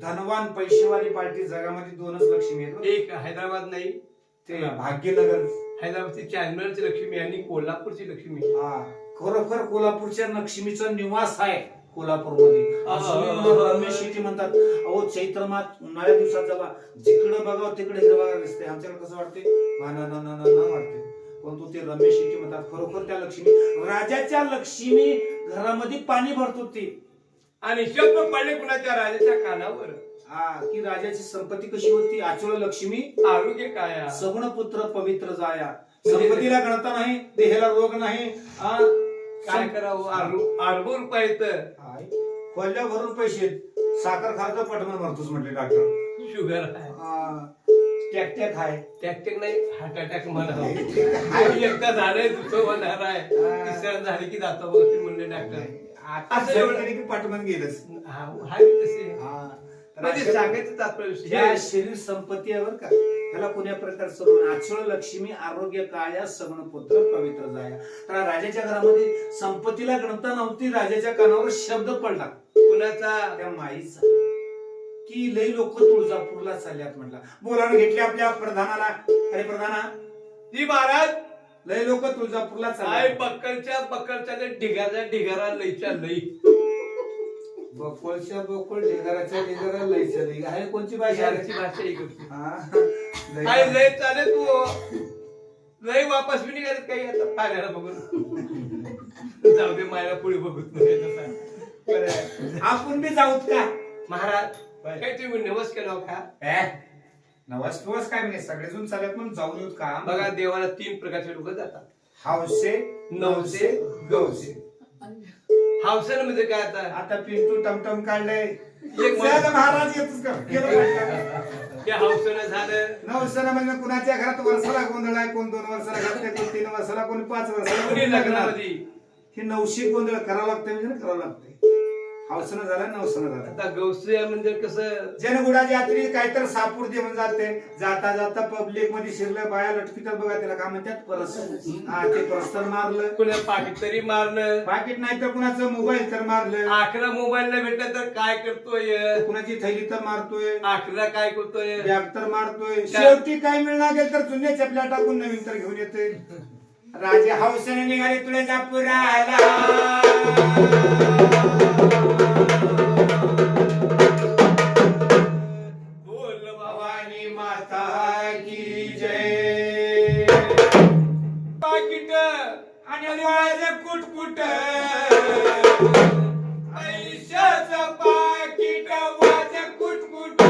धनवान पैसेवाली पार्टी जगामध्ये 2च लक्ष्मी आहेत एक हैदराबाद नाही ते भाग्यनगर हैदराबादची चांदवडची लक्ष्मी आणि कोल्हापूरची लक्ष्मी खरोखर कोल्हापूरच्या लक्ष्मीचा निवास आहे कोल्हापूरमध्ये रमेश शेट्टी म्हणतात अहो चैत्र मास उन्हाळ्या दिवसात जेव्हा जिकडे बघावं तिकडे हिरवागार दिसते आमच्याकडे कसं वाटते वाटते परंतु ते रमेश शेट्टी म्हणतात खरोखर त्या लक्ष्मी राजाच्या लक्ष्मी घरामध्ये पाणी भरतो ती आणि शब्द पडले कुणाच्या राजाच्या कानावर की राजाची संपत्ती कशी होती आचुळ लक्ष्मी आरोग्य काय सगुण पुत्र पवित्र जाया संपत्तीला गणता नाही देहाला रोग नाही काय करावं अर्ध रुपये तर खोल्या भरून पैसे साखर खायचं पटमन भरतोच म्हटले डॉक्टर शुगर आहे टॅक टॅक नाही हार्ट अटॅक म्हणा एकदा झालंय दुसरं होणार आहे तिसऱ्या झाले की जातो बघ म्हणले डॉक्टर असं एवढं पटमन गेलंच तसे सांगायचं तात्पर्य या शरीर संपत्ती आहे बरं का त्याला कोण्या प्रकारचं आचुळ लक्ष्मी आरोग्य काया सगुण पुत्र पवित्र जाया तर राजाच्या घरामध्ये संपत्तीला गणता नव्हती राजाच्या कानावर शब्द पडला कुणाचा त्या माईचा की लई लोक तुळजापूरला चालल्यात म्हटलं बोलावून घेतले आपल्या प्रधानाला अरे प्रधाना जी महाराज लई लोक तुळजापूरला चालले पक्कलच्या ढिगारा लईच्या लई बकोळच्या बकोळ ढिगाराच्या ढिगारा लईच्या लई आहे कोणची भाषा लय चाले तू लय वापस बी निघाले काही आता पाण्याला बघून जाऊ दे मायला पुढे बघत नाही आपण बी जाऊत का महाराज काय तुम्ही नवस केला का नवस नवस काय म्हणजे सगळेजण चालत म्हणून जाऊन येऊत का बघा देवाला 3 प्रकारचे लोक जातात हौसे नवसे गवसे हावसन म्हणजे काय आता पिंटू टमटम काढलंय महाराज येतच का हावसन झालं नवसन म्हणजे कुणाच्या घरात वर्षाला गोंधळ आहे कोण 2 वर्षाला घालते कोण 3 वर्षाला कोण 5 वर्षाला लग्नामध्ये हे 900 गोंधळ करावं लागतं म्हणजे करावं लागतंय हौसन झालं नवसन झालं आता गौसिया म्हणजे कसं जनगुडाची यात्री काहीतरी सापूर दे म्हणून जाते जाता जाता पब्लिक मध्ये शिरलं बाया लटकीतात बघा त्याला काय म्हणतात परस ते परस्तर मारलं कुणा पाकिट तरी मारलं पाकिट नाही तर कुणाचं मोबाईल तर मारलं आखरा मोबाईल नाही भेटला तर काय करतोय कुणाची थैली तर मारतोय आखरा काय करतोय बॅग तर मारतोय शेवटी काय मिळणार गेल तर जुन्या चपल्या टाकून नवीन तर घेऊन येतोय राजे हौसेने निघाले तुळजापुराला बोल भवानी माता की जय पाकिट आणि माझं कुटकुट पैशाचं पाकिट माझं कुटकुट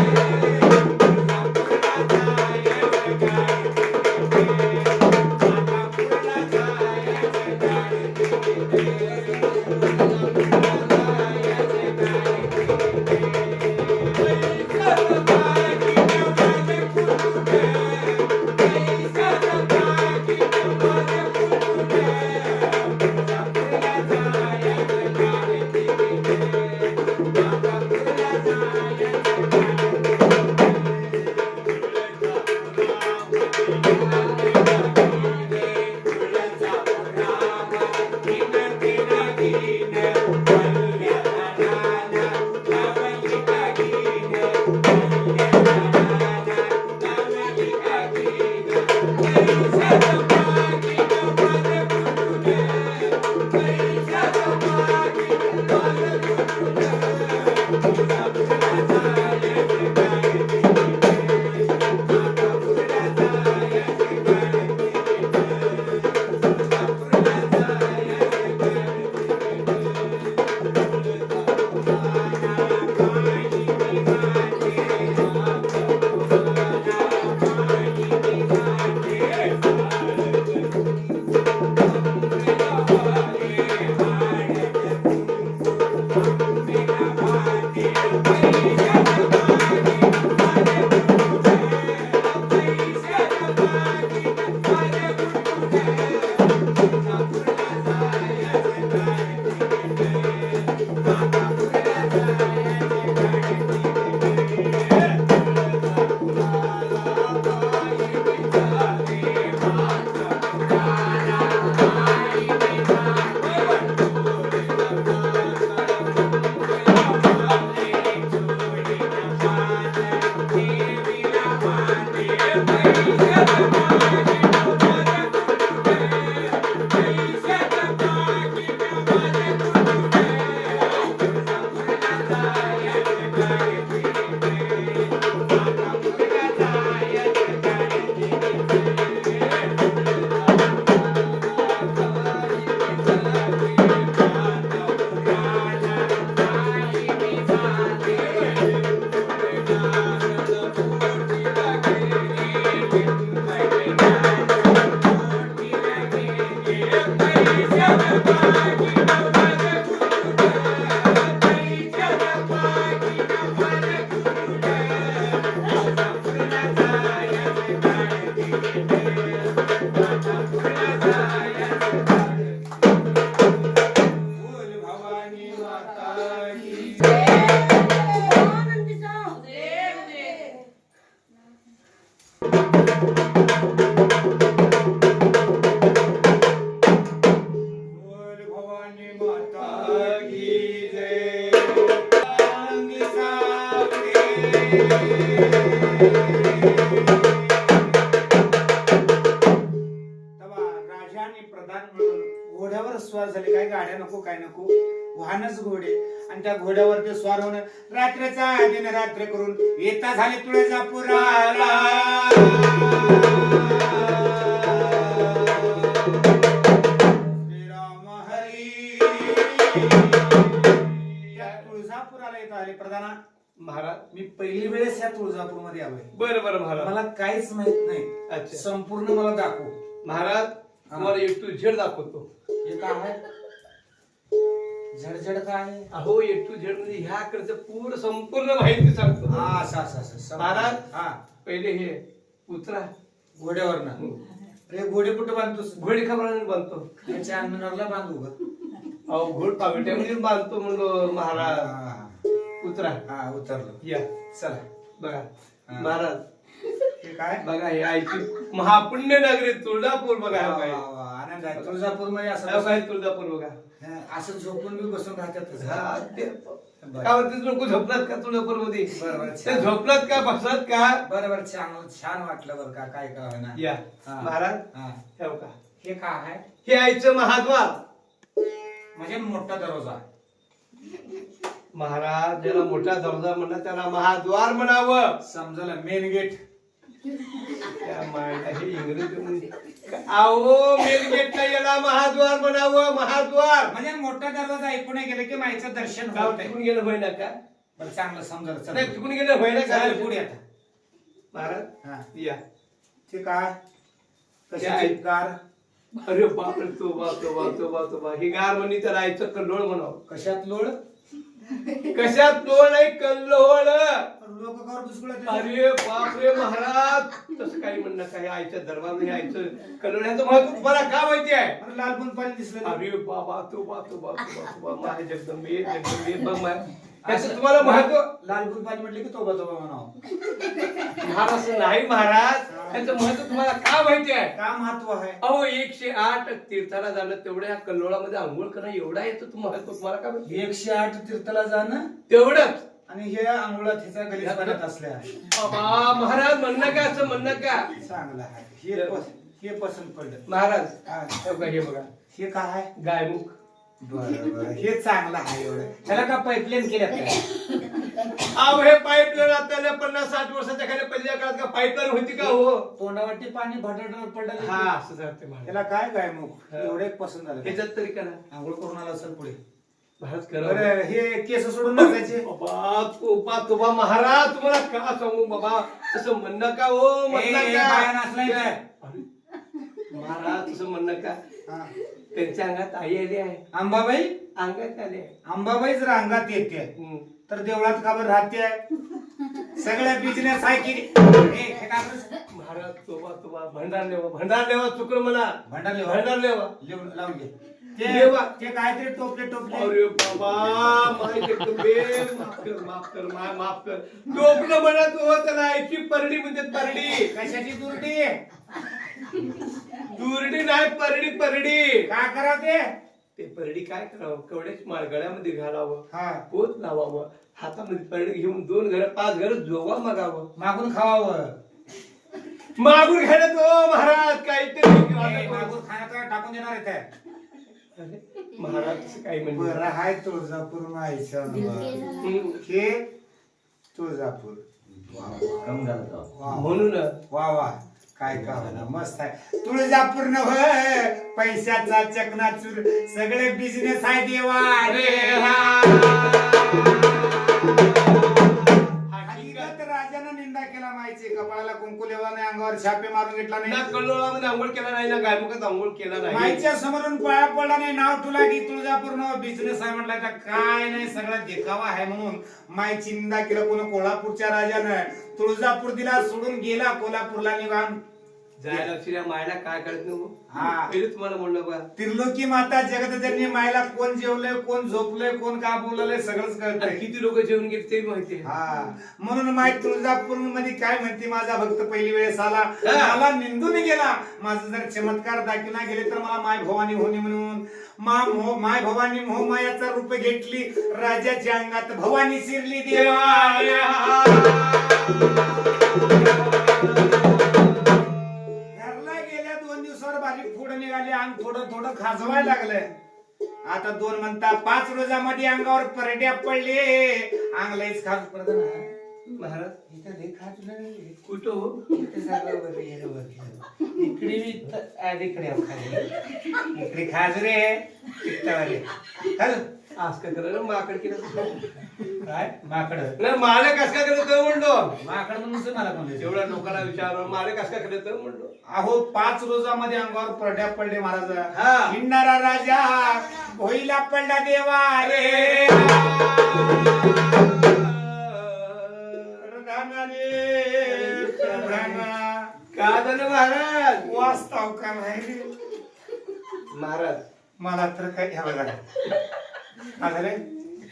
की बोल भवानी माता की जय. अंगी सावरे. तेव्हा राजा आणि प्रधान मिळून घोड्यावर स्वार झाले. काय गाड्या नको काय नको, वाहनच घोडे. आणि त्या घोड्यावर ते स्वार होऊन रात्रीचा दिन रात्र करून येता झाले तुळजापुराला. श्रीराम हरी. त्या तुळजापुराला येत आले. प्रधाना महाराज मी पहिली वेळेस या तुळजापूर मध्ये आलोय. बरं बरं महाराज मला काहीच माहित नाही. अच्छा. संपूर्ण मला दाखव. महाराज तुम्हाला एक टू झेड दाखवतो. हे काय आहे? झडझड काय आहे? अहो एक टू झेड म्हणजे ह्याकडचं पूर्ण संपूर्ण माहिती सांगतो. हा असं. महाराज हा पहिले हे उतरा घोड्यावर ना. अरे घोडे कुठं बांधतोस? घोडी खबराने बांधतो. त्याच्या अंगणाला बांधू का? अहो घोड पाविट्यामध्ये बांधतो म्हणलो महाराज. उतरा. हा उतरलो. या चला बघा हा. महाराज हे काय? बघा हे आईची महापुण्य नगरी तुळजापूर बघा हे काय. आनंद आहे. तुळजापूर मध्ये हे असं काय तुळजापूर बघा. असं झोपून मी बसून राहतात. हा, ते का वरती लोक झोपलात का तुळजापूर मध्ये? बरोबर. ते झोपलात का बसलात का? बरोबर. छान वाटलं बरं का. काय करावं ना. या हा. महाराज हा. हे बघा हे काय आहे? हे आईचं महाद्वार. म्हणजे मोठा दरवाजा. महाराज ज्याला मोठा दर्जा म्हणा त्याला महाद्वार म्हणावं. समजलं. Main gate. त्या मायला हे इंग्रजी अहो मेन गेटला याला महाद्वार म्हणावं. महाद्वार म्हणजे मोठा दरवाजा ऐकून गेले की माईचं दर्शन गाव होत आहे. चुकून गेलं होय ना का? बरं चांगलं समजलं. चल नाही चुकून गेलं होय ना का? पुढे आता. महाराज हा. या ते काय? ते कशाची आहे. कार? अरे बापरे तो बा ही गार म्हणी तर आईचं कल्लोळ म्हणावं. कशात लोळ? कशात लोळ नाही कल्लोळ. लोक कर दुसरं. अरे बापरे महाराज तसं काही म्हणणं काही आईच्या दरबार आईचं कल्लोळ ह्याचं महत्व तुम्हाला का माहिती आहे? लाल पण पाणी दिसलं. अरे बाबा तो माझ्या जगदंबे बघ ह्याचं तुम्हाला महत्व. लाल पण पाणी म्हटलं की तोबा म्हणावं. महाराज नाही महाराज ह्याचं महत्व तुम्हाला का माहिती आहे? का महत्व आहे? अहो 108 तीर्थाला जाणं तेवढ्या कल्लोळामध्ये आंघोळ करणं एवढा येतो महत्व तुम्हाला का माहिती? 108 तीर्थला जाणं तेवढंच. आणि हे अंघोळात ह्याचा गलिच्छपणात असल्या. बाबा महाराज म्हणणं का असं म्हणणं का? चांगलं आहे. हे पसंत पडलं. महाराज हा. हे बघा हे काय आहे? गायमुख. बरं हे चांगलं आहे. एवढं त्याला का पाईपलाईन केल्या? अहो हे पाईपलाईन आता 50-60 वर्षाच्या खाली पहिल्या काळात का पाईपलाईन होती का? हो तोंडावरती पाणी भटट पडलं. हा असं जाते महाराज. त्याला काय काय मग एवढे पसंत झालं. ह्याच्यात तरी करा आंघोळ करून आला असेल पुढे. महाराज करा. बरं हे केस सोडून बघायचे. बाबा तुबा महाराज तुम्हाला का सांगू बाबा तसं म्हणणं का? हो म्हणणं का? अरे, महाराज तसं म्हणणं का? त्यांच्या अंगात आई आली आहे. अंबाबाई अंगात आली आहे. अंबाबाई जर अंगात येते तर देवळात का बरं राहते? सगळ्या बिझनेस आहे की महाराज तोबा भंडार लेवा चुकलं म्हणा. भंडार लावून घे. ते काहीतरी टोपले. अरे बाबा माफ कर टोपलं म्हणत हो त्याला आईची परडी म्हणजे परडी. कशाची दुर्डी? दुर्डी नाही परडी. काय करावं ते परडी काय करावं? कवड्याच गळ्यामध्ये घालावं. हा. पोत लावावं. हातामध्ये परडी घेऊन 2 घर 5 घर जोगा मागावं. मागून खावावं. मागून खाण्यात हो महाराज काहीतरी मागून खाण्यात टाकून देणार आहे त्या. महाराज काही म्हणजे बरं हाय तुळजापूर माईच्या हे तुळजापूर. म्हणून वा वा काय ना मस्त आहे. तुळजापूर न पैशाचा चकनाचूर सगळे बिझनेस आहे देवा. हकीकत राजानं निंदा केला माहिती. कपाळाला कुंकू लेवला नाही, अंगावर छापे मारून घेतला ना नाही, कल्लोळामध्ये आंघोळ केला नाही, ना गायमुखात आंघोळ केला नाही. माईच्या समोरून पाया पडला नाही. नाव तुला की तुळजापूर नाव बिझनेस आहे म्हटलं तर काय नाही, सगळा देखावा आहे म्हणून माईची निंदा केलं. कोण कोल्हापूरच्या राजानं तुळजापूर दिला सोडून गेला कोल्हापूरला निघान. जायला शिऱ्या मायला काय करत नाही हा. पहिले तुम्हाला म्हणलं बघा. त्रिलोकी माता जगतजननी मायला कोण जेवलंय कोण झोपलंय कोण का बोललंय सगळंच आणि कळतंय. किती लोक जेवण घेत ते माहिती हा म्हणून माय तुळजापूर मध्ये काय म्हणते माझा भक्त पहिली वेळेस आला हा. मला निंदून गेला माझं जर चमत्कार दाखविना गेले तर मला माय भवानी होणी म्हणून माय भवानी मोह मायाचा रूप घेतली राजाच्या अंगात भवानी शिरली देवा. घरला गेल्या 2 दिवसावर बारीक पुढं निघाले अंग थोडं थोडं खाजवायला लागलंय. आता 2 म्हणता 5 रोजामध्ये अंगावर परड्या पडले अंग लईच खाज पडत ना महाराज. इथं लई खाज नाही. कुठं हो? इथे सगळं बरं आहे, बरं आहे. इकडे बी इकडे खाली. इकडे खाज रे पित्तावाले खाज. आज काय करायला माकड केलं काय माकड नाही मालक कस काय करत म्हणलो. माकड म्हणून मला कोण एवढ्या लोकांना विचारलं मालक कस काय करत म्हणलो. अहो 5 रोजामध्ये अंगावर परड्या पडले महाराज. हा. हिंडणारा राजा भोईला पडला देवा रे. प्रधाना रे प्रधाना. का झालं महाराज. वाचताव का नाही रे महाराज मला तर काय ह्या बघा काय झालंय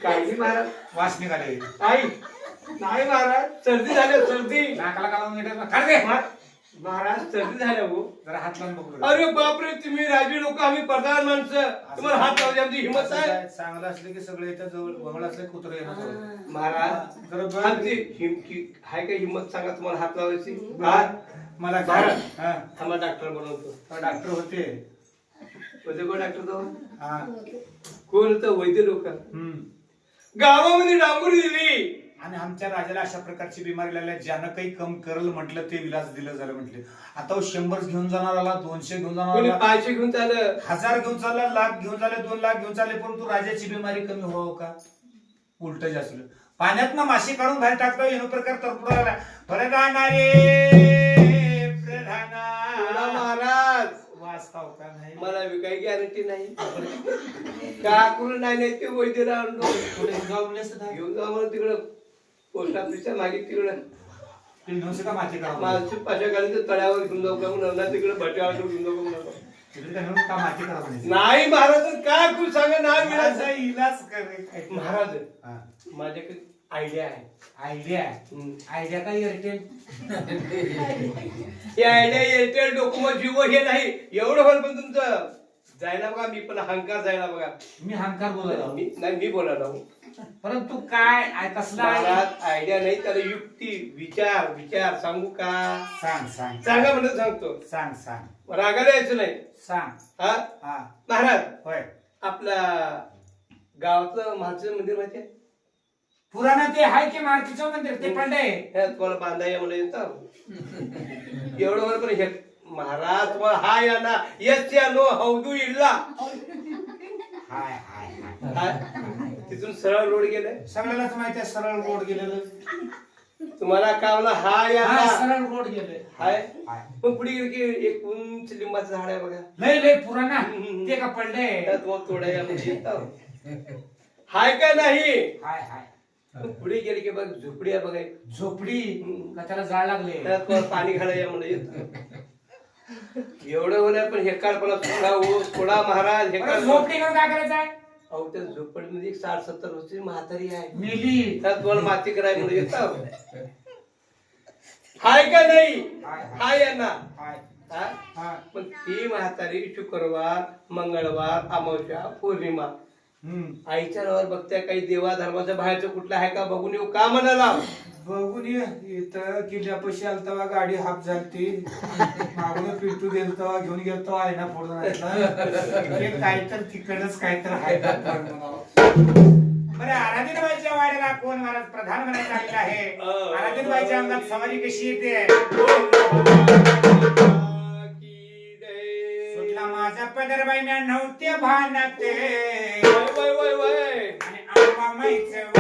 काही महाराज. वास निघाले आई नाही महाराज सर्दी झाली सर्दी. नाकाला काढून काढ दे. महाराज सर्दी झाल्या हो. जरा हात लावून बघू. अरे बापरे तुम्ही राजी लोक आम्ही प्रधान माणसं तुम्हाला हात लावली आमची हिंमत आहे. चांगलं असलं की सगळे इथं जवळ बघळ असले कुत्र येणार महाराज बरोबर. आमची हाय काय हिंमत सांगा तुम्हाला हात लावायची. मला काय आम्हाला डॉक्टर बनवतो. डॉक्टर होते होते कोण डॉक्टर तो. हा. कोण होतं वैद्य लोक. हम्म. गावामध्ये डांबुरी दिली आणि आमच्या राजाला अशा प्रकारची बिमारी लागल्या ज्यानं काही कम करल म्हटलं ते विलास दिलं झालं म्हटले. आता 100 घेऊन जाणार आला 200 घेऊन जाणार कोणी आला 500 घेऊन चाललं 1000 घेऊन चालला लाख घेऊन चालले 2 लाख घेऊन चालले परंतु राजाची बिमारी कमी व्हावं का उलट जास्त पाण्यात ना मासे काढून बाहेर टाकतो येणं प्रकार तरफडा लागला. प्रधाना रे प्रधाना. महाराज वाचताव का नाही मला काही गॅरंटी नाही. का करून नाही ते वैद्यला आणलो. पुढे जाऊन असं घेऊन जा म्हणून तिकडं पोस्ट ऑफिसच्या मागे तिकडं का माती काढा माझी पाशा घालून ते तळ्यावर घेऊन जाऊ का म्हणून तिकडे भट्यावर घेऊन जाऊ का म्हणून. तिकडे काय म्हणून का माती काढा म्हणायचं. नाही महाराज काय करू सांगा नाही माझा मिळायचं. इलाज करे महाराज हा. माझ्याकडे आयडिया आहे. आयडिया आयडिया काय एअरटेल ही आयडिया एअरटेल डोकोमो जिओ हे नाही एवढं होईल पण तुमचं जायला बघा. मी पण हंकार जायला बघा. मी हंकार बोलायला मी बोलायला परंतु काय कसला आयडिया नाही त्याला युक्ती विचार विचार सांगू का. सांग सांग सांगा म्हणून सांगतो. सांग सांग रागाला यायचं नाही. सांग हा हा महाराज होय आपल्या गावाचं महादेव मंदिर माहिती आहे. पुराणा ते आहे की मारुतीचं मंदिर ते पण आहे हे तुम्हाला बांधाय म्हणून येतं एवढं वर पण हे महाराज तुम्हाला हा या ना येस या नो हौदू इडला हाय हाय हाय हा? तिथून सरळ रोड गेलाय. सगळ्यालाच माहिती आहे सरळ रोड गेलेलं तुम्हाला काय म्हणा हा या ना सरळ रोड गेले हाय पण पुढे गेले की एक उंच लिंबाचं झाड आहे बघा. लय लय पुराणा ते का पडले त्यात मग थोड्या यामध्ये येतं. हाय का नाही. हाय हाय पुढे गेले की बघ झोपडी आहे बघा. झोपडी का त्याला जाळ लागले त्यात मग पाणी घालाय म्हणून येत एवढं होणार पण हे काळपणा सोडा हो सोडा महाराज. हे काळ झोपडी घेऊन काय करायचं आहे. अहो त्या झोपडीमध्ये 60-70 वर्षाची म्हातारी आहे. मेली त्यात तुम्हाला माती कराय म्हणून येतं. हाय का नाही. हाय आहे ना. हा पण ती म्हातारी शुक्रवार मंगळवार अमावस्या पौर्णिमा आईच्या नावावर बघत्या काही देवा धर्माच्या बाहेरचं कुठलं आहे का बघून येऊ का म्हणाला. बघून ये इथं किल्ल्यापाशी आलता गाडी हाफ झालती मागून पिंटू गेलतो घेऊन गेलतो आहे ना फोडून काय तर तिकडच काय तर आहे बरं. आराधीनबाईच्या वाड्याला कोण महाराज प्रधान बनायचं आलेला आहे. आराधीनबाईच्या अंगात सवारी कशी येते. सुटला माझा पदरबाई म्या नव्हते भानाते आणि आंबा माईचं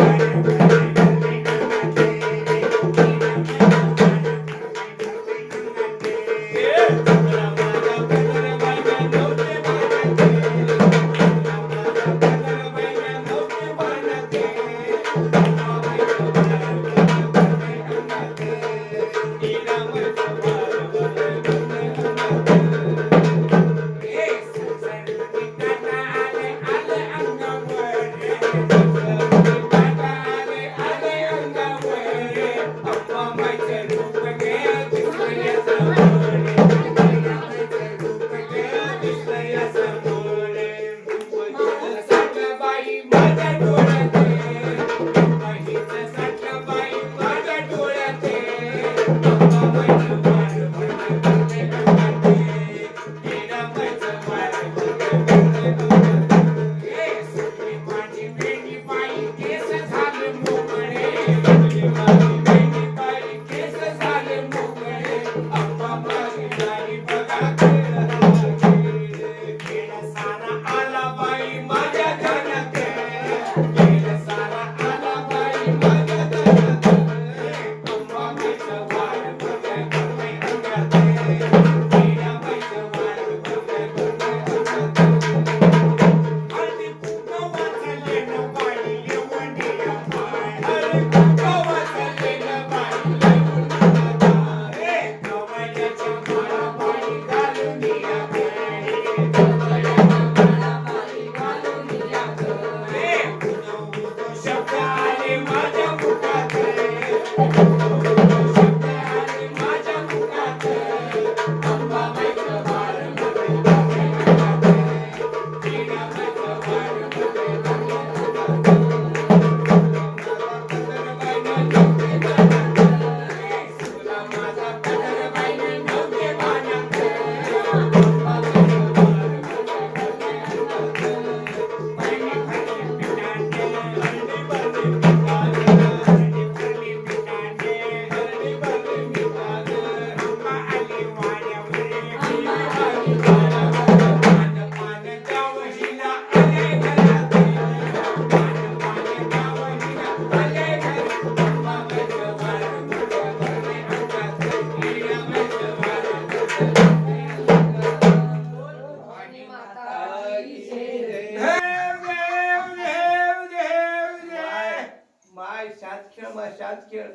माय शात खेळ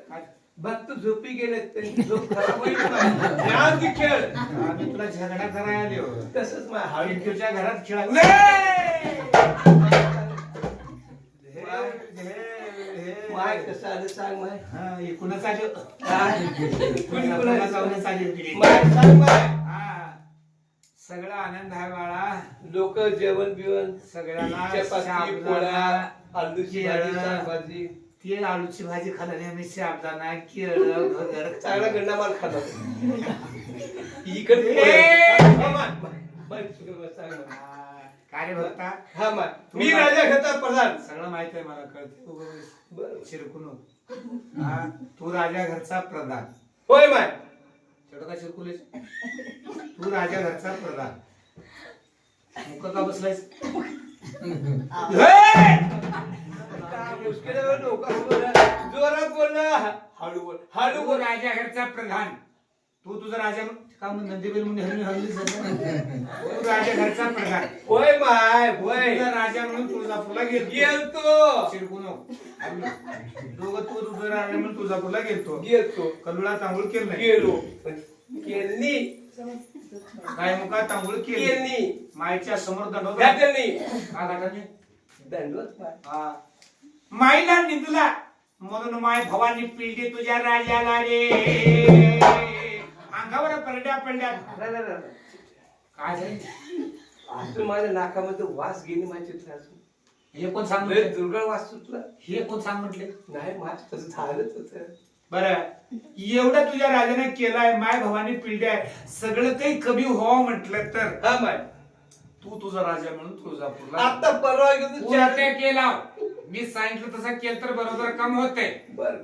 भक्त झोपी गेले त्यांची झोप खराब होईल ना. याद की खेळ आम्ही तुला झगडा करायला आले हो. तसंच माय हळू तुझ्या घरात खेळा माय कसं आलं सांग माय एकूणच आले कुणाचं? जाऊनच आले होते. माय सांग माय सगळा आनंद आहे बाळा. लोक जेवण बिवण सगळ्यांना चपाती पोळ्या आलूची भाजी केळं. शाकभाजी ती आलूची भाजी खाल्ल्याने आम्ही साबदाणा केळं भगर चांगला गंडा माल खाल्ला इकडे काय रे भक्ता हा माय मी राजा घेता प्रधान सगळं माहित आहे मला कळते. बरं. शिरकू नको. तू राजा घरचा प्रधान. होय माय तेवढं का शिरकुलेस तू राजा घरचा प्रधान. मुक का बसलायस मुश्किल जोरात बोल ना हळू बोल हळू तू बोल राजा घरचा प्रधान. तू तुझा राजा का म्हणून नंदीबेल म्हणून हरली हरली तू राजा घरचा प्रधान. होय माय होय तुझा राजा म्हणून तुळजापूरला गेलतो शिरकू नको. दोघं तू तुझा राजा म्हणून तुळजापूरला गेलतो कल्लूला तांबूळ केलं नाही. गेलो केलनी काय मुका तांबूळ केली केलनी माईच्या समोर दंडवत घातली का घाटाने दंडवत माय माईला निंदला म्हणून माय भवानी पिळली तुझ्या राजाला रे. अंगावर परड्या पडल्या. काय झालं अजून माझ्या नाकामध्ये वास गेली माझी त्रास हे कोण सांग लय दुर्गळ वास सुटला हे कोण सांग म्हटले. नाही माझ तसं झालंच होतं बरं एवढं तुझ्या राजाने केलाय माय भवानी पिढ्या सगळं काही कमी व्हावं म्हटलं तर हा माय तू तुझा राजा म्हणून तुळजापूरला आता परवा गेलो केला. मी सांगितलं तसं केलं तर बरोबर काम होते. बर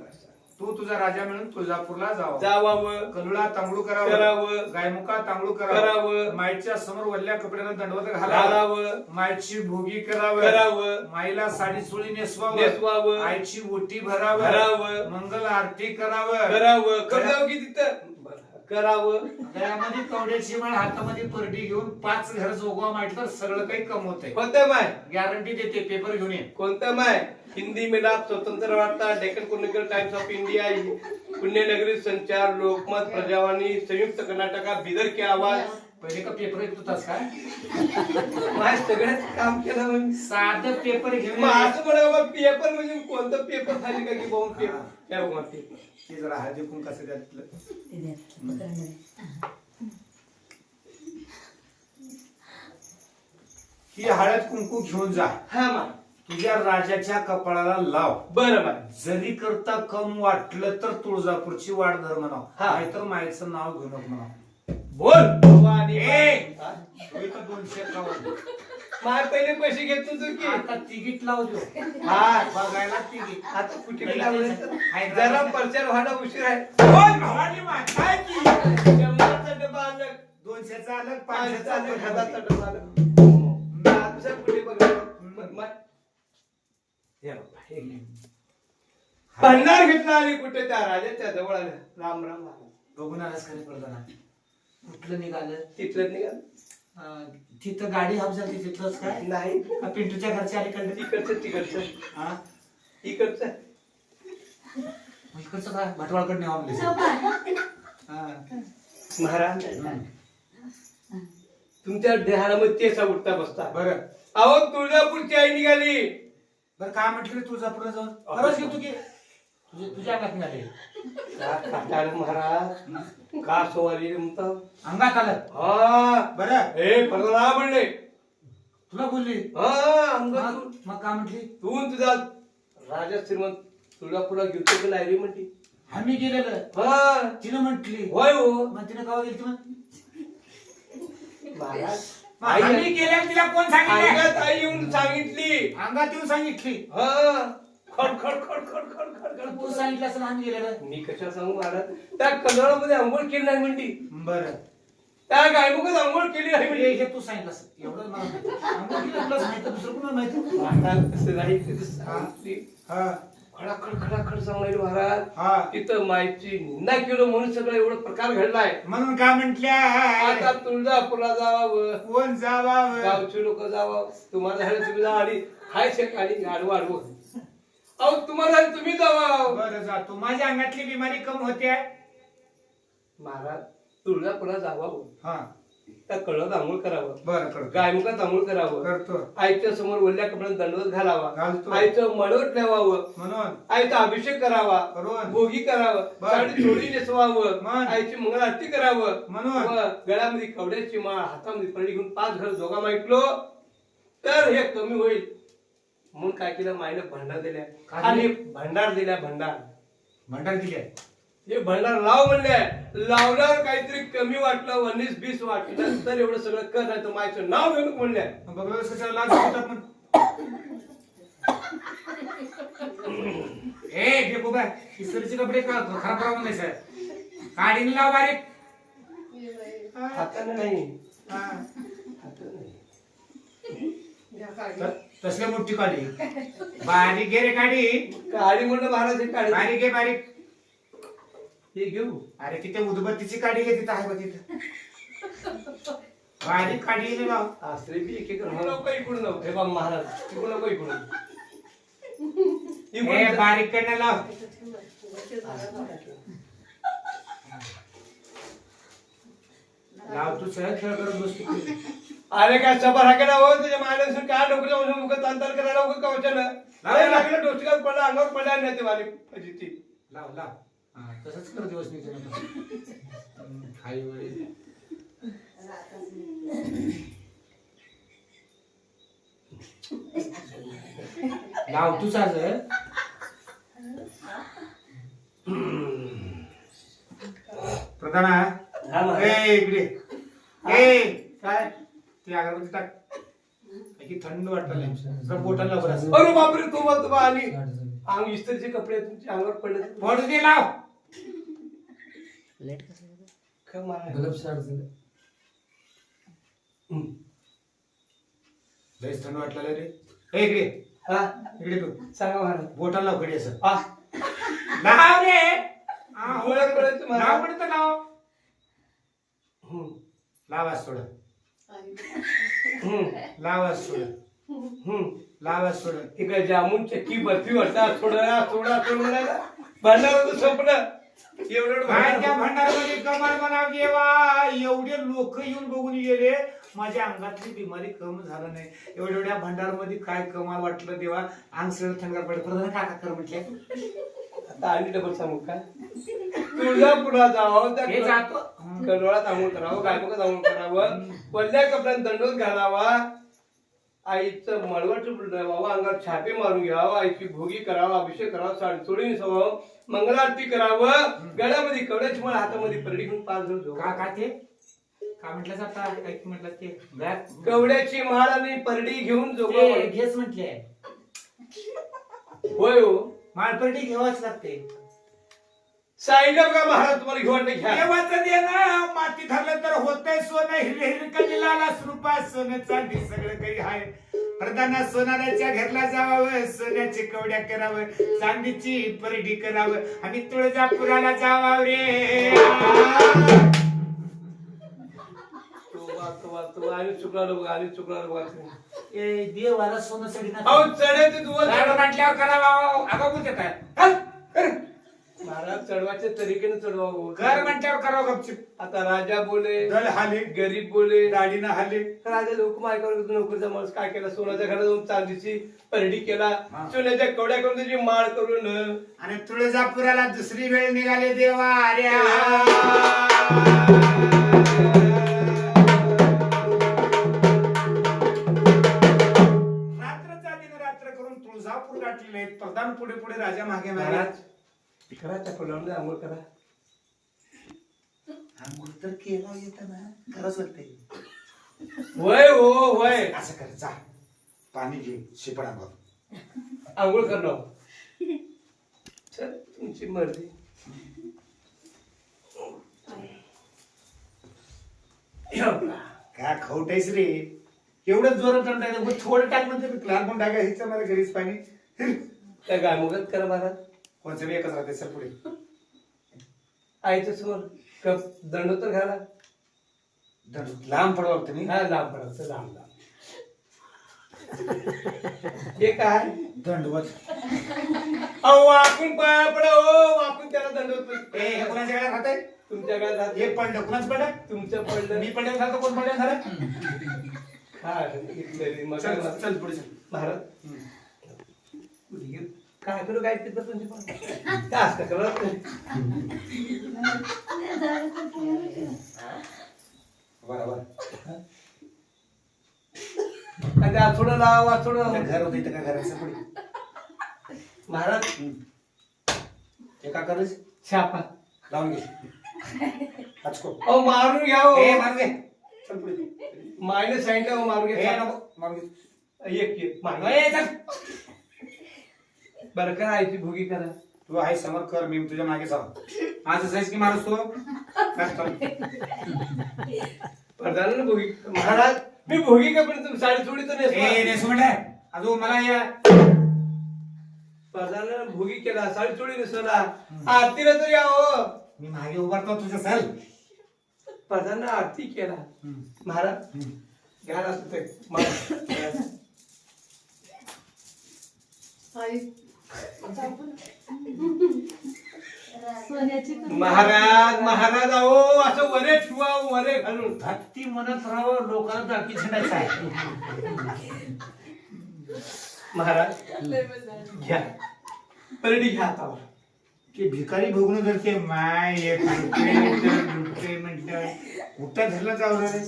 तू तुझा राजा म्हणून तुळजापूरला जावं. जावावं कलुळा तांबळू करावं. करावं. गायमुखा तांबळू करावं. माईच्या समोर वल्ल्या कपड्याला दंडवत घालावं. माईची भोगी करावं. करावं. माईला साडी चोळी नेसवावं. नेसवावं. आईची ओटी भरावं. मंगल आरती करावं करावं की तिथं करावं. गळ्यामध्ये कवड्याची माळ हातामध्ये परडी घेऊन 5 घर जोगवा म्हटलं तर सगळं काही कमवतंय. कोणतं माय गॅरंटी देते. पेपर घेऊन ये. कोणतं माय हिंदी मिलाप स्वतंत्र वार्ता Deccan Chronicle times of India Punyanagari संचार लोकमत प्रजावाणी संयुक्त कर्नाटका बिदर की आवाज पहिले का पेपर येत होतास का माय सगळ्यात काम केलं म्हणजे साधं पेपर घेऊन मग असं म्हणा पेपर म्हणजे कोणतं पेपर झाले का की बाबा पेपर काय बघा पेपर ते जरा हळदी कुंकाचं त्यातलं ही हळद कुंकू घेऊन जा. हा मा तुझ्या राजाच्या कपाळाला लाव. बरं माय जरी करता कम वाटलं तर तुळजापूरची वाट धर म्हणाव. हा. नाहीतर माईचं नाव घेऊ नको म्हणाव. बोल भवानी ए! 251 माय पहिले पैसे घेत तू की आता तिकीट लावतो हा बघायला तिकीट आता कुठे लावले जरा प्रचार व्हायला उशीर आहे होय, भवानी माय, काय की 100चा डबा आलं 200चा अलग 500चा 500चा आलं अलग 1000चा डबा आलं आता कुठे बघ भंडार घेतला आणि कुठे त्या राजाच्या जवळ आलं राम राम राम बघून आलास खरे प्रधाना कुठलं निघालं तिथलं निघाल तिथं गाडी हाफ झाली तिथलंच काय नाही का पिंटूच्या घरच्या अलीकडे तिकडचं हा इकडचं इकडचं काय भटवाळकडे नेवा म्हणले हा महाराज तुमच्या देहामध्ये तेच उठता बसता बरं अहो तुळजापूरची आई निघाली बरं काय म्हटलं तुळजापूरला जाऊन खरंच घेतो की तुझ्या अंगात निघाले महाराज का सवारी म्हणतो अंगात आलं हा बरं हे परला म्हणले तुला बोलली हा अंगात मग काय म्हटली तू तुझा राजा श्रीमंत तुळजापूरला घेतो की लायरी म्हणती आम्ही गेलेलं हा तिनं म्हटली होय हो मग तिनं कवा गेली मग महाराज आम्ही गेल्या तिला कोण सांगितलं अंगात आई येऊन सांगितली अंगात येऊन सांगितली हा खड खड खड खड खड खड खड तू सांगितलं असं आम्ही गेलेलं मी कशा सांगू महाराज त्या कलरामध्ये आंघोळ केली नाही म्हणती बरं त्या गायमुखात आंघोळ केली नाही म्हणली हे तू सांगितलं असं एवढं मला माहिती. अंगात गेलं तुला सांगितलं दुसरं कोणाला माहिती महाराज तसं नाही तिथं सांगितली हा खडाखड खडाखड सांगणारी महाराज हा तिथं माहिती निंदा केलं म्हणून सगळं एवढं प्रकार घडलाय म्हणून काय म्हंटल्या आता तुळजापूरला जावं कोण जावावं गावचे लोक जावं तुम्हाला झालं तुम्ही जा आणि हाय शेक आणि आडवं आडवं अहो तुम्हाला झालं तुम्ही जावा बरं जातो माझ्या अंगातली बिमारी कम होते महाराज तुळजापूरला जावं हा त्या कळत आंघोळ करावं बरं करतो गायमुखात आंघोळ करावं करतो आईच्या समोर वल्ल्या कपड्यात दंडवत घालावा घालतो. आईचं मळवट ठेवावं म्हणून आईचा अभिषेक करावा करून भोगी करावं बर. साडी चोळी नेसवावं म्हण. आईची मंगल आरती करावं म्हणून. व गळ्यामध्ये कवड्याची माळ हातामध्ये पळी घेऊन 5 घर जोगा मागितलो तर हे कमी होईल म्हणून काय केलं माईने भंडार दिल्या काय आणि दिलं? भंडार दिल्या भंडार भंडार दिले हे भंडार लाव म्हणले लावल्यावर काहीतरी कमी वाटलं 19-20 वाटलं तर एवढं सगळं कर नाही तर माईचं नाव घेऊन म्हणले कशाला लाज देतात मग ए देखो बाय इस्त्रीचे कपडे खराब खराब म्हणायचं काढीन लाव बारीक हाताने नाही हा. हाताने नाही. तसल्या मोठी काढी बारीक घे रे काढी काळी म्हणलं महाराज हे काळी बारीक घे बारीक हे घेऊ अरे तिथे उदबत्तीची काढी घे तिथं आहे बघ तिथं बारीक काढी घे लाव आसरे बी एक नको इकडून नको हे बघ महाराज इकडून नको इकडून ए बारीक कडनं लाव लाव तू सहज खेळ करत बसतो अरे काय सभा राखेला हो त्याच्या मायला काय डोकं जाऊन मुख तांतर करायला उगं कवचानं लागलं डोसक्यात पडला अंगावर पडला नाही ते वाली फजिती लाव लाव हा तसंच कर दिवस नाही खाई वळी लाव तूच आज प्रधाना हा महाराज. ए इकडे ए काय ती अगरबत्ती टाक की थंड वाटलं जर बोटाला लाव बरं अरे बापरे तो आणि अंग इस्त्रीचे कपडे तुमच्या अंगावर पडले पडू दे लाव काय महाराज? लयच थंड वाटलं रे ए इकडे हा इकडे तू सांगा महाराज बोटाला लाव घडी असं हा लाव रे हा, हो. डोळ्यात पडायचं मला. लाव पडतं लाव हम्म. लावास थोडं हम्म. लावास थोडं हम्म. लावास थोडं इकडे जामून चक्की बर्फी वाटतात थोडा म्हणायला भांडार होतं संपलं एवढं काय त्या भंडारमध्ये कमाल म्हणाव देवा एवढे लोक येऊन बघून गेले माझ्या अंगातली बिमारी कम झालं नाही एवढ्या भंडारमध्ये काय कमाल वाटलं देवा अंग सगळं थंडगार पडलं प्रधान काका कर म्हटले आता आणि डबल सांगू काय तुळजापूरला जावं त्या हे जातो कलोळात आंघोळ करावं गायमुखात आंघोळ करावं वल्ल्या कपड्यात दंडोत घालावा आईचं मळवट ठेवावं अंगात छापे मारून घ्यावं आईची भोगी करावा अभिषेक करावा साडी चोळी नेसावं मंगलारती करावं गळ्यामध्ये कवड्याची माळ हातामध्ये परडी घेऊन 5 जण झोका का ते का म्हटलं आता काय म्हटलं ते बॅग कवड्याची माळ आणि परडी घेऊन ते जोगवा घेच म्हटले होय हो माळपर्टी घेवाच लागते सांगितलं का महाराज तुम्हाला घेऊन नाही घ्या देवाचं देणं माती ठरलं तर होतंय सोनं हिरे हिरे कमी लाला रुपया सोनं चांदी सगळं काही आहे प्रधाना सोनाराच्या घरला जावावं सोन्याची कवड्या करावं चांदीची परडी करावं आणि तुळजापुराला जावावं रे आणि चुकला बघा आणि चुकला बघा ए देवाला सोनं सडी अहो चढायचं तुम्हाला म्हटल्यावर करावं अगं बोलते काय महाराज चढवायच्या तरीकेने चढवावं घर म्हटल्यावर करावं गपचिप आता राजा बोले दल हाले गरीब बोले गाडीनं हाले राजा लोक ऐकावर नोकरीचा माणूस काय केला सोन्याच्या घरात जाऊन चांदीची परडी केला हा. सोन्याच्या कवड्या करून त्याची माळ करून आणि तुळजापुराला दुसरी वेळ निघाले देवा अरे रात्रचा दिन रात्र करून तुळजापूर गाठलेले प्रधान पुढे पुढे राजा मागे मागे महाराज करा त्या फुलावर आंघोळ करा आंघोळ तर केला येत ना खरंच वाटते वय हो वय असं कर जा पाणी घे शिपडा बघ आंघोळ करणं चल तुमची मर्जी काय खवटायस रे एवढं जोरात टाकायचं थोडं टाक म्हणजे लहान पण टाका हिचं मला घरीच पाणी त्या गायमुगत करा महाराज कोणचं बी एकच राहते सर पुढे आईच्या समोर कप दंड तर घाला लांब पडवा लागतं मी हा लांब पडायचं लांब लांब हे काय दंडवत अहो वाकून पाया पडा हो वाकून त्याला दंडवत ए हे कोणाच्या गाड्यात राहतंय तुमच्या गावात हे पडलं कुणाच पडलं तुमचं पडलं मी पडलं झालं कोण पडलं झालं हा इथलं मग चल चल पुढे चल महाराज काय करू काय तिथं तुमची पण काय असतं करत बरोबर काय आठवडं लाव आठवडं घर होतं इथं का घराचं पुढे महाराज एका करच छापा लावून घे हचको अहो मारून घ्या हो ए मारून घे चल पुढे मायने सांगितलं हो, मारून ए घ्या नको मारून घे एक मारून ए चल बरं करा आईची भोगी करा तू आहे समोर कर मी तुझ्या मागे जाऊ आज असायच की माणूस तो काय चाल. प्रधानानं भोगी महाराज मी भोगी का पण तुम्ही साडी चोडी तर ए नेसवा. नेस म्हटलं अजून मला या प्रधानानं भोगी केला साडी चोडी नेसवला आरतीला तर या हो मी मागे उभारतो तुझ्या सल प्रधानानं आरती केला महाराज घ्या ना सुते महाराज महाराज अहो असं वरे ठेवा वरे घालून भक्ती म्हणत राहावं लोकांना दाखी छाडायचं आहे महाराज घ्या परडी घ्या आता की भिकारी बघून जर ते माय एक रुपये म्हटलं कुठं धरलं जाऊ रे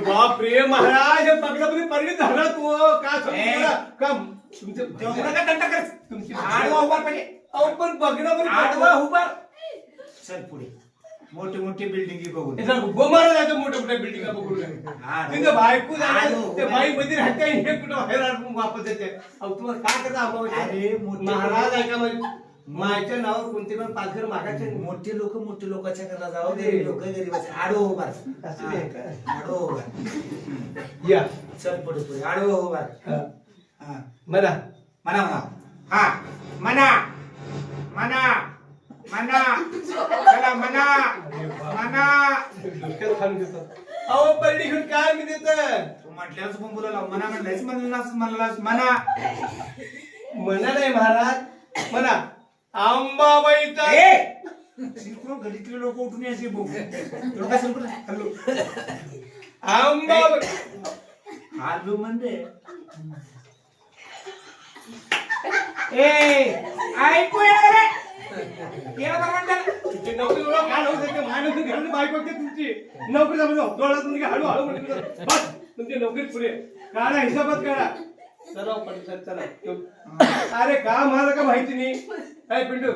बाप रे महाराज बघला परडी झाला तू का ए. कम तुमचं तेवढं का तंटा कर तुमची आडवा उभार पाहिजे अहो पण बघणं आडवा उभार चल पुढे मोठे मोठे बिल्डिंग बघून गोमारा जायचं मोठ्या मोठ्या बिल्डिंग बघून हा. तिथं बायको हा. जायचं ते बाई मध्ये राहते हे कुठं बाहेर वापस येते अहो तुम्हाला काय करता अरे, मोठे- महाराज ऐका म्हणजे मायच्या नावावर कोणते पण पाचघर मागायचे मोठे लोकांच्या घरला जाऊ दे लोक गरीबाचे आडवा उभार असं नाही का? आडवा उभार या चल पुढे पुढे आडवा उभार हा. हा. म्हणा म्हणा म्हणा हा म्हणा म्हणा म्हणा चला म्हणा म्हणा डोक्यात खाऊन घेतो अहो परडी घेऊन काय मी देत तू म्हटल्याच पण बोलायला म्हणा म्हणलायच म्हणलाच म्हणा म्हणा नाही महाराज म्हणा अंबाबाईचा गलीतले लोक उठून यायचे बघ लोक हॅलो अंबाबाई हॅलो म्हणजे ए ऐकू रे तुमची नोकरी ओळख काय होऊ शकते माणूस घरात बायको असते तुमची नोकरी समजा डोळ्यातून घ्या हळूहळू म्हणजे बस तुमची नोकरी पुढे काढा हिशोबात काढा चला पण चला अरे का मला का माहिती नाही काय पिंटू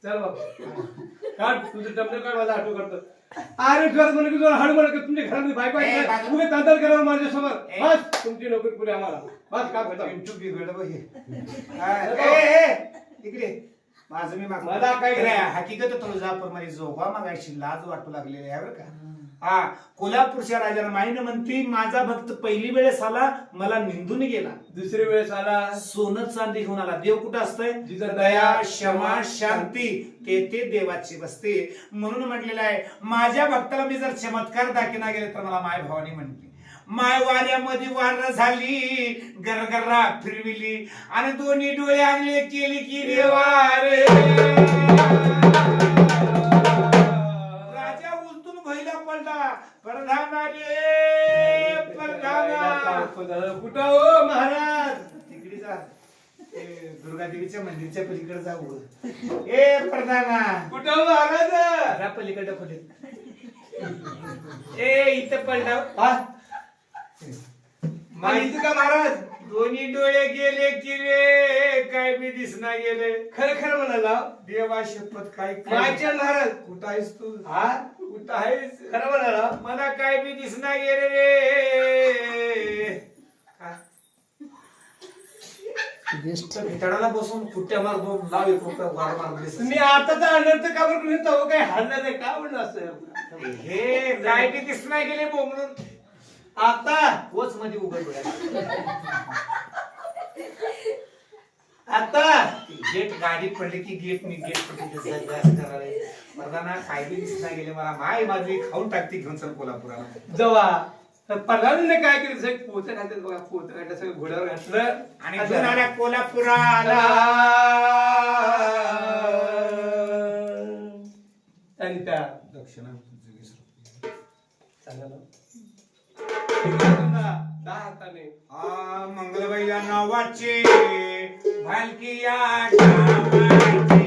चल बाबा काढ तुझं टमटम काढ माझा आठवण करतो अरे घरात म्हणलं की जोर हाड म्हणलं तुमच्या घरामध्ये बायको ए, आहे बाजू- तुम्ही तांदळ करा माझ्यासमोर ए. बस तुमची नोकरी पुढे आम्हाला बस काम करता पिंटू बिघड बघ हे. हा, ए, इकडे माझं मी मागतो. मला काय खरं आहे, हकीकत तुळजापूर मध्ये जोगा मागायची लाज वाटू लागलेली आहे बरं का. हा कोल्हापूरच्या राजाला माईनं म्हणती माझा भक्त पहिली वेळेस आला मला निंदून गेला, दुसरी वेळेस आला सोनं चांदी घेऊन आला. देव कुठं असतंय? जिथं दया क्षमा शांती ते देवाची बसते. म्हणून म्हटलेलं आहे माझ्या भक्ताला मी जर चमत्कार दाखिना गेले तर मला माय भावानी म्हणते. माय वाऱ्यामध्ये वार झाली गरगरा फिरविली आणि दोन्ही डोळे आणले केली की देवा रे. राजा उलटून भैला पडला प्रधाना रे प्रधाना. कुठं हो महाराज तिकडे जा ते दुर्गा देवीच्या मंदिरच्या पलीकडे जाऊ. ए प्रधाना कुठं हो महाराज जा पलीकडे खोलीत. ए इथं पडला हा. माहिती का महाराज दोन्ही डोळे गेले की रे काय बी दिसना गेले. खरं खरं म्हणाला देवा शपथ काय मायच्या महाराज कुठं आहेस तू? हा कुठं आहेस? खरं म्हणाला मला काय बी दिसना गेले रे. हा. कुठं भिताडाला बसून कुठ्या मार दोन लाव एक रुपया वार मारलीस. तुम्ही आताचा अनर्थ का बरं करून येतो काय हल्ला नाही का म्हणलं असं हे काय बी दिसना गेले बोंबलून आता कोच मध्ये उघड आता गेट गाडी पडली की गेट मी गेट पडली मर्दाना काय बी दिसना गेले मला माय माझी खाऊन टाकते घेऊन चल कोल्हापुराला. जवा तर प्रधानाने काय केलं सगळं पोतं घातलं बघा पोतं घातलं सगळं घोड्यावर घातलं आणि घेऊन आल्या कोल्हापुराला. आणि त्या दक्षिणा चांगलं दहा हाताने मंगलबाई या नावाची भालकी या गावाची.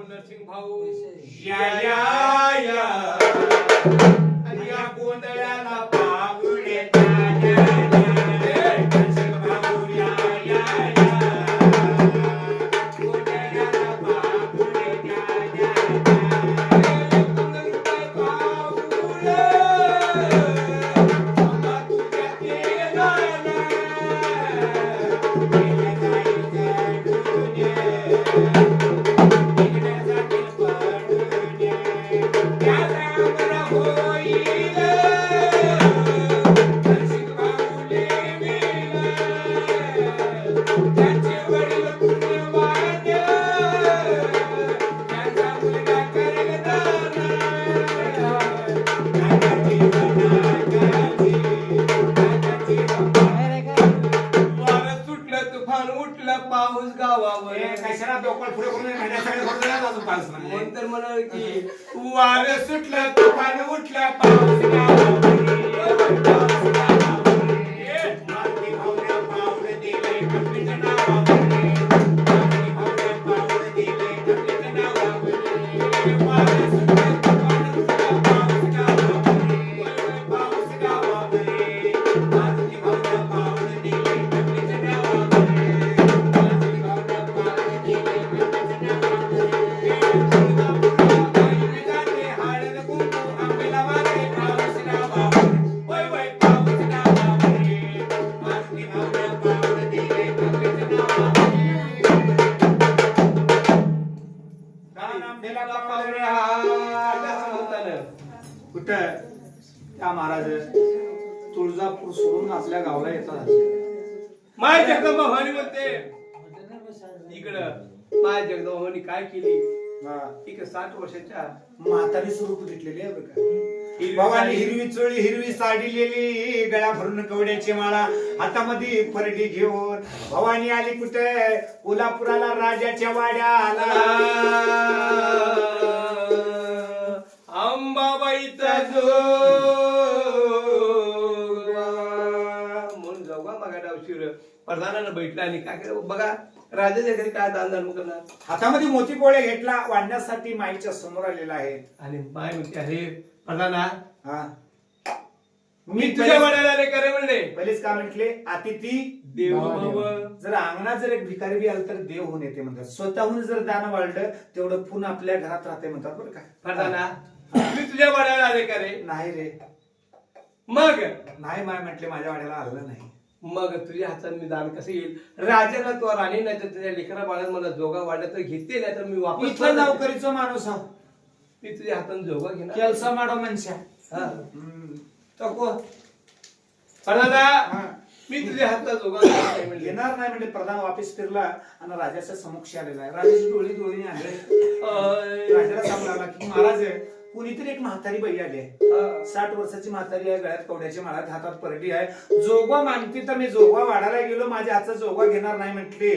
नरसिंग भाऊ या या या आणि या गोंधळाला पावले पाऊस गावावर कशाला डोकं पुढे करून नंतर म्हणा की वारं सुटलं तुफान उठलं पाऊस कुठं त्या महाराज तुळजापूर सोडून आपल्या गावाला येतात. माय जगदंबा भवानी म्हणते इकडं माय जगदंबा भवानी काय केली? एक 60 वर्षाच्या म्हातारी स्वरूप घेतलेली आहे बघा. भवानी हिरवी चोळी हिरवी साडी लिहिली, गळा भरून कवड्याची माळा, हातामध्ये परडी घेऊन भवानी आली कुठे? कोल्हापुराला राजाच्या वाड्याला. अंबाबाईचा जो म्हणून जाऊ का मगा डावशीर प्रधानानं बैठला आणि काय केलं बघा. राजाच्या घरी काय दान धर्म करणार? हातामध्ये मोती पोळे घेतला, वाढण्यासाठी माईच्या समोर आलेला आहे. आणि माय म्हणते अरे प्रधाना हा मी तुझ्या वडाला आले करे म्हणले. पहिलेच का म्हटले? अतिथी देव भव. जर अंगणात जर एक भिकारी बी आलं तर देव होऊन येते म्हणतात. स्वतःहून जर दान वाढलं तेवढं पुन्हा आपल्या घरात राहते म्हणतात बरं का. प्रधाना मी तुझ्या वडाला आले करे. नाही रे, मग नाही माय म्हटले माझ्या वाड्याला आलं नाही. मग तुझ्या हातात मी दान कसं येईल? राजाला तो राणी नाही तर तुझ्या लेकरा बाळांना मला जोगा वाढला तर घेते, नाही तर मी वापस इथला नोकरीचा माणूस हा, मी तुझ्या हाताने जोगा घेणार. केलस माडो मनशा प्रधाना मी तुझ्या हातात जोगा घेणार म्हणले. येणार नाही म्हणजे प्रधान वापिस फिरला आणि राजाच्या समक्ष आलेला आहे. राजाची डोळी आणले. राजाला सांगला की महाराज कुणीतरी एक म्हातारी बाई आली आहे, 60 वर्षाची म्हातारी आहे, गळ्यात कवड्याची माळा, हातात परडी आहे, जोगवा मागते तर मी जोगवा वाढायला गेलो, माझ्या हातचा जोगवा घेणार नाही म्हटले.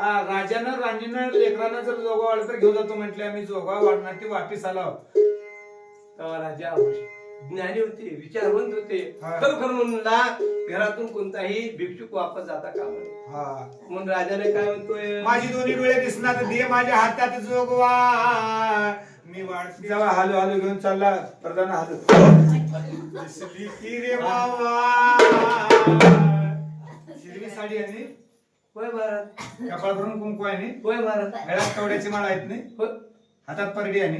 राजानं राणीनं लेकरांना जर जोगवा वाढला तर घेऊन जातो म्हटले. आम्ही जोगवा वाढणार ती वापिस आलो. राजा ज्ञानी होते, विचारवंत होते. खरोखर म्हणला घरातून कोणताही भिक्षुक वापस जाता कामा नये. म्हणून राजाने काय म्हणतोय? माझी दोन्ही डोळे दिसणार दे माझ्या हातात जोगवा. मी वाढती जेव्हा हालू हालू घेऊन चालला, प्रधान हालू दिसली की रे बाबा हिरवी साडी आहे, होय महाराज. कपाळ भरून कुंकू आहे, होय महाराज. गळ्यात कवड्याची माळ आहेत नाही, होय. हातात परडी आहे.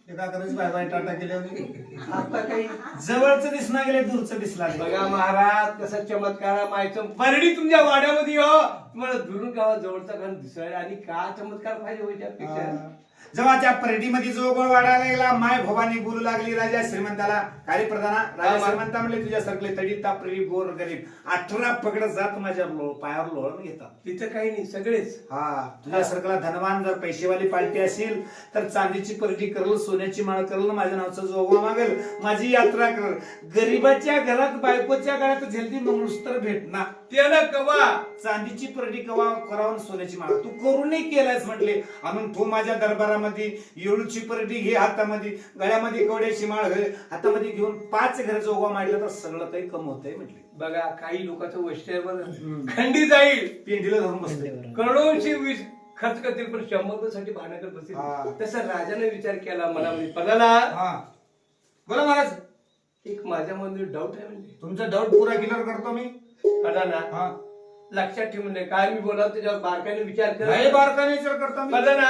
एका करायची बाय बाय टाटा केली होती. आता काही जवळच दिसना गेले, दूरच दिसला नाही. बघा महाराज कसा चमत्कार मायचं परडी तुमच्या वाड्यामध्ये हो. तुम्हाला दुरून गावा जवळचा घर दिसायला आणि का चमत्कार पाहिजे होय त्यापेक्षा. जेव्हा त्या परडीमध्ये जोगवा वाढायला लागला, माय भवानी बोलू लागली राजा श्रीमंताला, काय प्रधाना? राजा श्रीमंता म्हणले तुझ्या सरकले तडी तापरी गोर गरीब 18 पगड जात माझ्या पायावर लोळून घेतात. तिथं काही नाही, सगळेच. हा तुझ्या सरकला धनवान जर पैसेवाली पार्टी असेल तर चांदीची परडी करल, सोन्याची माळ करल, माझ्या नावचा जोगवा मागल, माझी यात्रा करल. गरीबाच्या घरात बायकोच्या घरात झेलती मंगळसूत्र भेटणार, त्याला कवा चांदीची परडी कवा करावून सोन्याची माळ तू करूनही केलायस म्हटले. आणून तू माझ्या दरबारामध्ये येळूची परडी घे, हातामध्ये गळ्यामध्ये कवड्याची माळ घे, हातामध्ये घेऊन 5 घर जोगवा मांडलं तर सगळं काही कम होतंय म्हटले. बघा काही लोकांचं वैष्णव खंडी जाईल, पेंडीला धरून बसले, करोडोंची खर्च करतील पण 100 साठी भांडण करत बसतील. तसं राजाने विचार केला मनामध्ये. पडला बोला महाराज. एक माझ्या मध्ये डाऊट आहे. म्हणजे तुमचा डाऊट पुरा क्लिअर करतो मी. पडला ना, लक्षात ठेवून नाही काय मी बोलावं त्याच्यावर बारकाईने विचार कर. बारकाईने विचार करतो मी. पडला ना,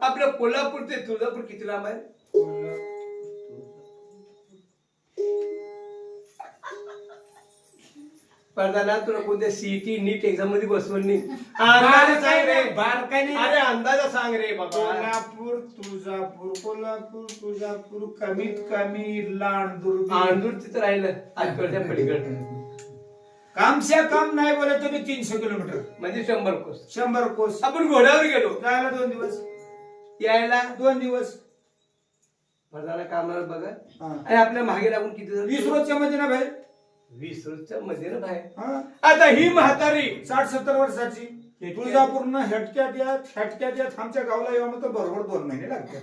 आपलं कोल्हापूर ते तुळजापूर किती लांब आहे? पडदा तुला कोणत्या सीईटी नीट एक्झाम मध्ये बसवून नाही. अंदाजा सांग रे, बारकाईने. अरे अंदाजा सांग रे बाबा. कोल्हापूर तुळजापूर, कोल्हापूर तुळजापूर, कमीत कमी लांडूर आंदूर तिथं राहिलं आजकडच्या पलीकडे. कामशा काम नाही बोलत तुम्ही 300 किलोमीटर म्हणजे 100 कोस. 100 कोस. आपण घोड्यावर गेलो, जायला 2 दिवस, यायला 2 दिवस. पडदाला कामाला बघा. आणि आपल्या मागे लागून किती 20 रोजच्या मध्ये ना भाई, 20 रोजच्या मध्ये ना बाहेर. आता ही म्हातारी 60-70 वर्षाची तुळजापूरनं हटक्यात यात आमच्या गावाला येऊन तर बरोबर 2 महिने लागतात.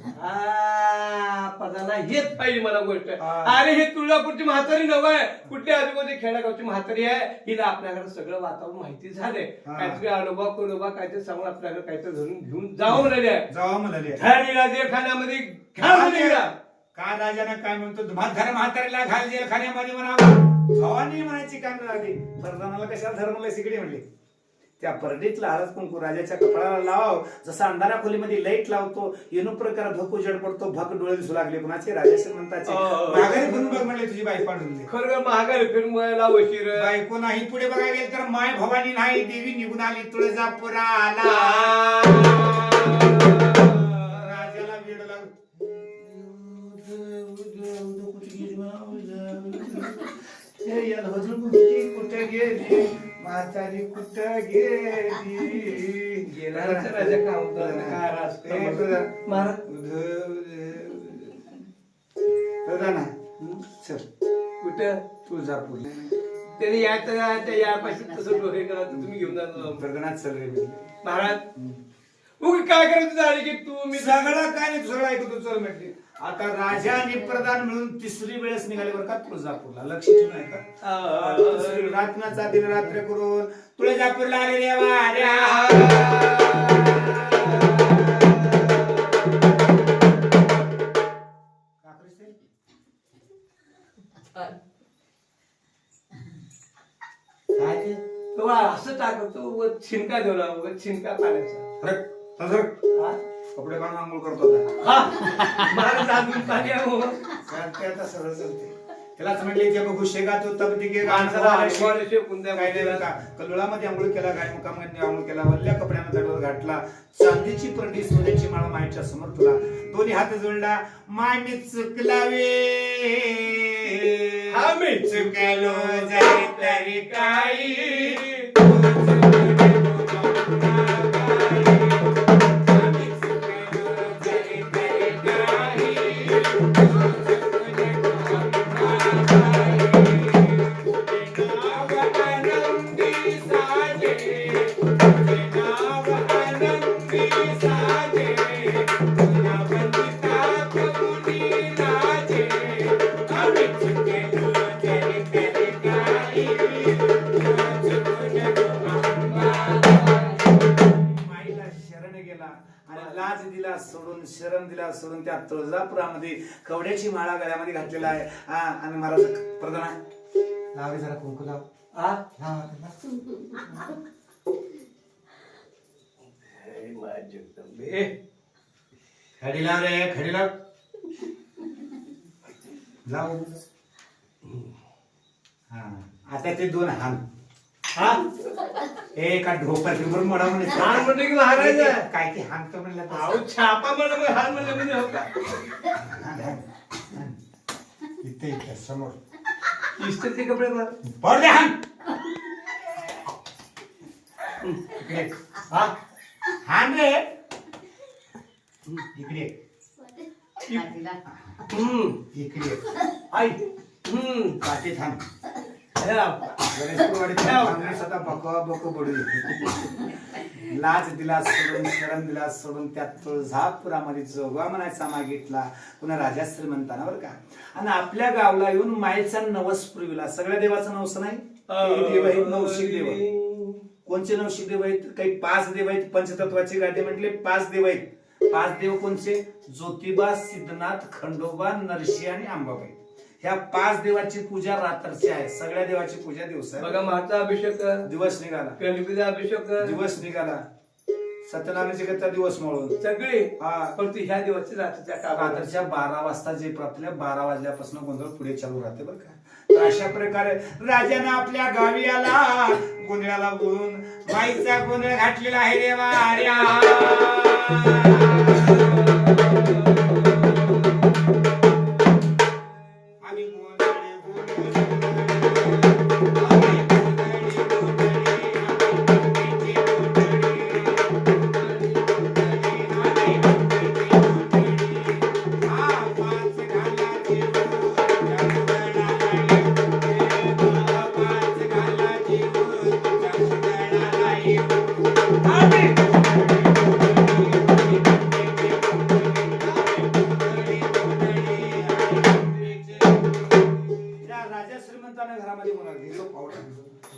पदाला हेच पाहिजे मला गोष्ट. अरे हे तुळजापूरची म्हातारी नव्हे, कुठल्या आजूबाजूच्या खेड्यागावची म्हातारी आहे. हिला आपल्याकडे सगळं वातावरण माहिती झालंय. काहीतरी अनुभव कोणोबा काहीतरी सांगून आपल्याकडे काहीतरी धरून घेऊन जावं म्हणाले. जेलखान्यामध्ये काय राजानं काय म्हणतो, म्हातारीला घाल जेलखान्यामध्ये म्हणावं. भवानी म्हणायची काम लागली. प्रधानाला कशाला धर्मला सिगडी म्हणली. त्या परडीतला हळद कुंकू राजाच्या कपाळाला लाव. जसा अंधारा खोलीमध्ये लाईट लावतो येणू प्रकार धोक उजेड पडतो. भक डोळे दिसू लागले कुणाचे? राजा श्रीमंताचे. माघारी फिरून बघ म्हणले तुझी बाई पाडून दे. खरं माघारी फिरून वशीर बायको नाही. पुढे बघायला गेल तर माय भवानी नाही, देवी निघून आली तुळजापुराला. राजाला वेड लागला. कुठे गेली म्हातारी कुठं गेली गेला राजा काम काय ना चल कुठं तुळजापूर त्याने यायचं यापासून तसं डोके करा तुम्ही घेऊन जातो प्रगणात चल रे महाराज मग काय करायचं झाले की तू मी सगळं काय नाही सगळं ऐकतो चल म्हटली आता राजा आणि प्रधान मिळून तिसरी वेळेस निघाले बरं का तुळजापूरला लक्ष ठेवून आहे का रात्रनाचा दिन रात्र करून तुळजापूरला आले देवा तो असं टाकतो व छिनका देवला व छिनका पाण्याचा कपडे काढून आंघोळ करतो महाराज अजून पाणी आहे चालते आता सगळं चालते त्यालाच म्हटले की बघू शेगा तो तब दिगे कल्लोळामध्ये आंघोळ केला गाय मुखामध्ये आंघोळ केला वल्ल्या कपड्यानं तडवर घातला चांदीची परडी सोन्याची माळा मायेच्या समोर तुला दोन्ही हात जोडला माय मी चुकलावे आम्ही चुकलो जरी तरी काही लाज दिला सोडून शरण दिला सोडून त्या तुळजापुरामध्ये कवड्याची माळा गळ्यामध्ये घातलेला आहे आणि महाराज प्रधान लावे जरा कुंकू लाव खडी लाव रे खडी लाव लाव आता ते दोन हान एका ढोपर मोडा म्हणे हान म्हणते की महाराज काय की हान तर म्हणलं अहो छापा म्हणलं हान म्हणलं म्हणजे हो का इथे इथे समोर इस्त्रीचे कपडे पडले हान इकडे हान रे इकडे इकडे आई काठी थांब लाज दिला सोडून शरण दिला सोडून त्या तुळजापुरामध्ये जोगवा म्हणायचा मागितला पुन्हा राजा श्रीमंताना बरं का आणि आपल्या गावला येऊन मायचा नवस पुरविला सगळ्या देवाचं नवस नाही देव आहेत नवशिक देव कोणचे नवशिक देव आहेत काही 5 देव आहेत पंचतत्वाची गाठी म्हटले 5 देव आहेत 5 देव कोणचे ज्योतिबा सिद्धनाथ खंडोबा नरशी आणि अंबाबाई ह्या 5 देवाची पूजा रात्रची आहे सगळ्या देवाची पूजा दिवस आहे बघा माझा अभिषेक दिवस निघाला गणपतीचा अभिषेक दिवस निघाला सत्यनारायणाची कथा दिवस म्हणून सगळे फक्त ह्या दिवसची रात्रीच्या 12 वाजता जे आपल्या 12 वाजल्यापासून गोंधळ पुढे चालू राहते बरं का तर अशा प्रकारे राजाने आपल्या गावी आला गोंधळाला बोलून बाईचा गोंधळ घातलेला आहे देवा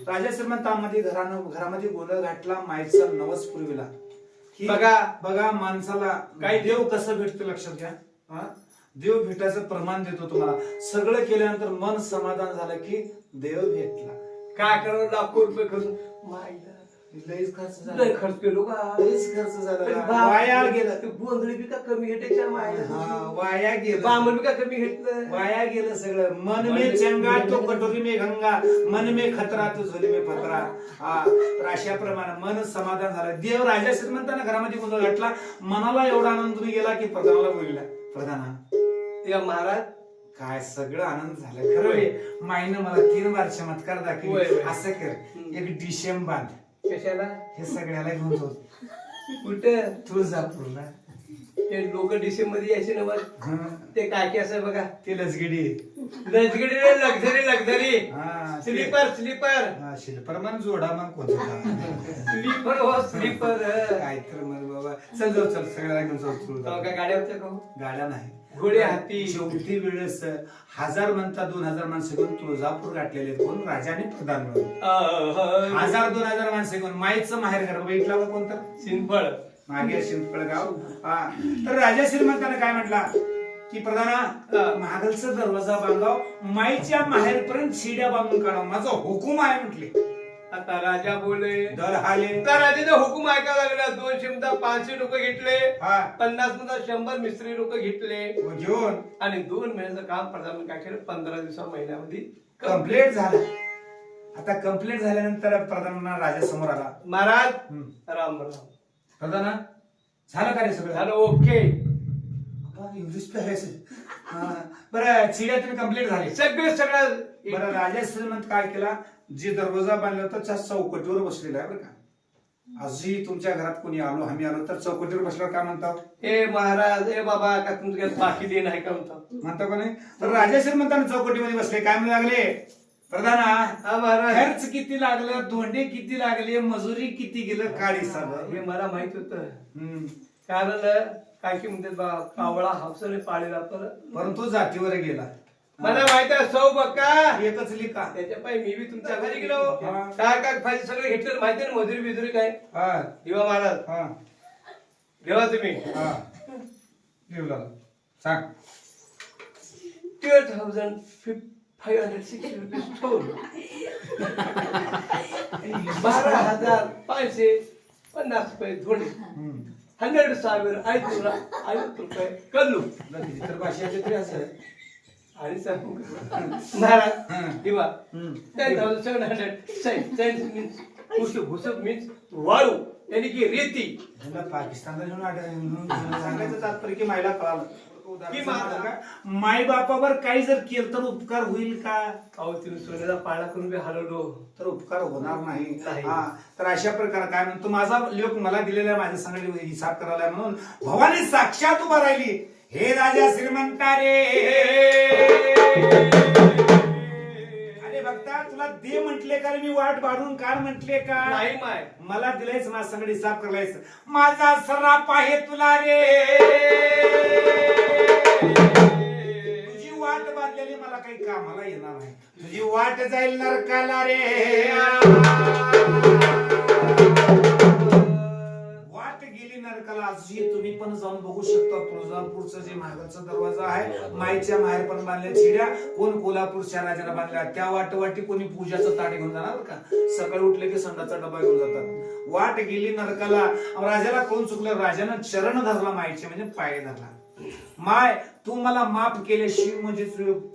राजा श्रीमंतांमध्ये घरामध्ये गोंधळ घातला मायचा नवस पुरविला बघा बघा माणसाला काही देव कसं भेटतो लक्षात घ्या देव भेटायचं प्रमाण देतो तुम्हाला सगळं केल्यानंतर मन समाधान झालं की देव भेटला काय करावं लाखो रुपये करून मायला लयच खर्च झाला खर्च केलो का लयच खर्च झाला वाया गेलं गोंधळी बी का कमी घेटायच्या मायला वाया गेलं बामण बी का कमी घेतलं वाया गेलं सगळं मन में चंगा तो कटोरी में गंगा मन में खतरा तो झोली में पत्रा अशाप्रमाणे मन समाधान झालं देव राजा श्रीमंतांना घरामध्ये गोंधळ घातला मनाला एवढा आनंद गेला की प्रधानाला बोलला प्रधाना तेव्हा महाराज काय सगळं आनंद झाला खरं रे. माईनं मला 3 बार चमत्कार होय, दाखवले. होय. असं कर, एक डिशेम बांध, कशाला हे सगळ्याला घेऊन जाऊ कुठं तुळजापूरला. ते लोक डिसेंबर मध्ये यायचे ना बघ. हं, ते काय काय असं बघा ते लसगिडी. लक्झरी लक्झरी लक्झरी हा, ते- स्लीपर स्लीपर हा, शिल्पर मन जोडा मन कोणता स्लीपर हो स्लीपर काय तर मग बाबा चल जाऊ, चल सगळ्याला घेऊन जाऊ तुळजापूर. काय गाड्या होत्या का हो? गाड्या नाही, घोडे हाती शेवटी वेळेस 1000 म्हणता 2000 माणसं घेऊन तुळजापूर गाठलेले आहेत. कोण? राजा आणि प्रधान मिळून 1000-2000 माणसं घेऊन माईचं माहेर घर बघितला का कोणतं? सिंपळ मागे शिंपळ गाव. हा, तर राजा श्रीमंतानं काय म्हटला की प्रधाना महागलचा दरवाजा बांधाव, माईच्या माहेरपर्यंत शिड्या बांधून काढाव, माझा हुकूम आहे म्हटले. आता राजा बोले दर हाले. तर राजाचा हुकूम ऐकायला लागला. 200 500 लोक घेतले, हा, 50 100 मिस्त्री लोक घेतले घेऊन आणि 2 महिन्याचं काम प्रधान काय केलं 15 दिवसा महिन्यामध्ये कम्प्लीट झालं. आता कम्प्लीट झाल्यानंतर प्रधान राजा समोर आला. महाराज हम्म. राम राम प्रधाना झालं का रे सगळं? झालं ओके इंग्लिश बरं, चिड्या तुम्ही कम्प्लीट झाली. सगळं बरं, राजा श्रीमंत काय केला, जे दरवाजा बांधला होता त्या चौकटीवर बसलेला आहे बरं का. आजही तुमच्या घरात कोणी आलो, आम्ही आलो तर चौकटीवर बसल्यावर काय म्हणतो? हे महाराज हे बाबा का तुमच्या बाकी देणं आहे का म्हणतो का नाही? तर राजा श्रीमंताने चौकटीमध्ये बसले. काय म्हणू लागले? प्रधाना हा महाराज खर्च किती लागलं, धोंडे किती लागले, मजुरी किती गेलं, काळी साधं. हे मला माहित होत. हम्म. कारण काय की म्हणते बा कावळा हावसाने पाळलेला परंतु जातीवर गेला. मला माहित आहे सौ बक्का एकच लिका. त्याच्या पायी मी बी तुमच्या घरी गेलो. हा. काय फायदे सगळं घेतलं माहिती ना, मजुरी बिजुरी काय. हा, देवा महाराज हा, देवा तुम्ही हा. लिहूला. सांग. 12,560 रुपये ठेवून 12,550 रुपये धोंडे, हम्म. 100,550 रुपये कल्लू तर भाषेचे तरी असं. आणि सांगू महाराज हं. देवा हम्म. 10,760 मीन्स भुसप मीन्स वाळू यानी की रेती. ह्याला पाकिस्तानला घेऊन सांगायचं तात्पर्य की मायला कळालं की माय बापावर काही जर केलं तर उपकार होईल का? अहो तिने सोन्याला पाळणा करून बी हलवलो तर उपकार होणार नाही. नाही. हा, तर अशा प्रकारे काय म्हणतो, माझा लोक मला दिलेला माझ्या संघ हिसाब करायला म्हणून भवानी साक्षात उभा राहिली. हे राजा श्रीमंता रे, अरे भक्ता तुला दे म्हटले का रे? मी वाट बाळून काढ म्हटले का? नाही माय मला दिलायच माझा संगड हिसाब करायचं. माझा सराप आहे तुला रे, तुझी वाट बांधलेली मला काही कामाला येणार नाही. तुझी वाट जाईल नरकाला रे. वाट गेली नरकाला. आजही तुम्ही पण जाऊन बघू शकता तुळजापूरचा जे मागाचा दरवाजा आहे, माईच्या माहेर पण बांधल्या चिड्या. कोण कोल्हापूरच्या राजाला बांधल्या. त्या वाटोवाटी कोणी पूजाचं ताट घेऊन जाणार का? सकाळी उठले की संडाचा डबा घेऊन जातात. वाट गेली नरकाला. राजाला कोण चुकलं? राजानं चरण धरला माईचे, म्हणजे पाय धरला. माय तू मला माफ केल्याशिवाय म्हणजे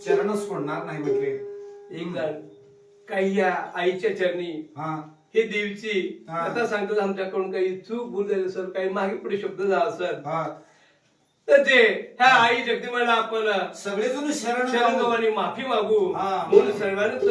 चरण सोडणार नाही म्हटले. एक जण काही या आईच्या चरणी हा, हे देवीची हा. आता सांगतो आमच्याकडून काही चूक भूल झाली सर, काही मागे पुढे शब्द झाला सर, हा. तर ते ह्या आई जगदंबेला आपण सगळेजण शरण शरण जाऊ आणि माफी मागू. हा. म्हणून सर्वांच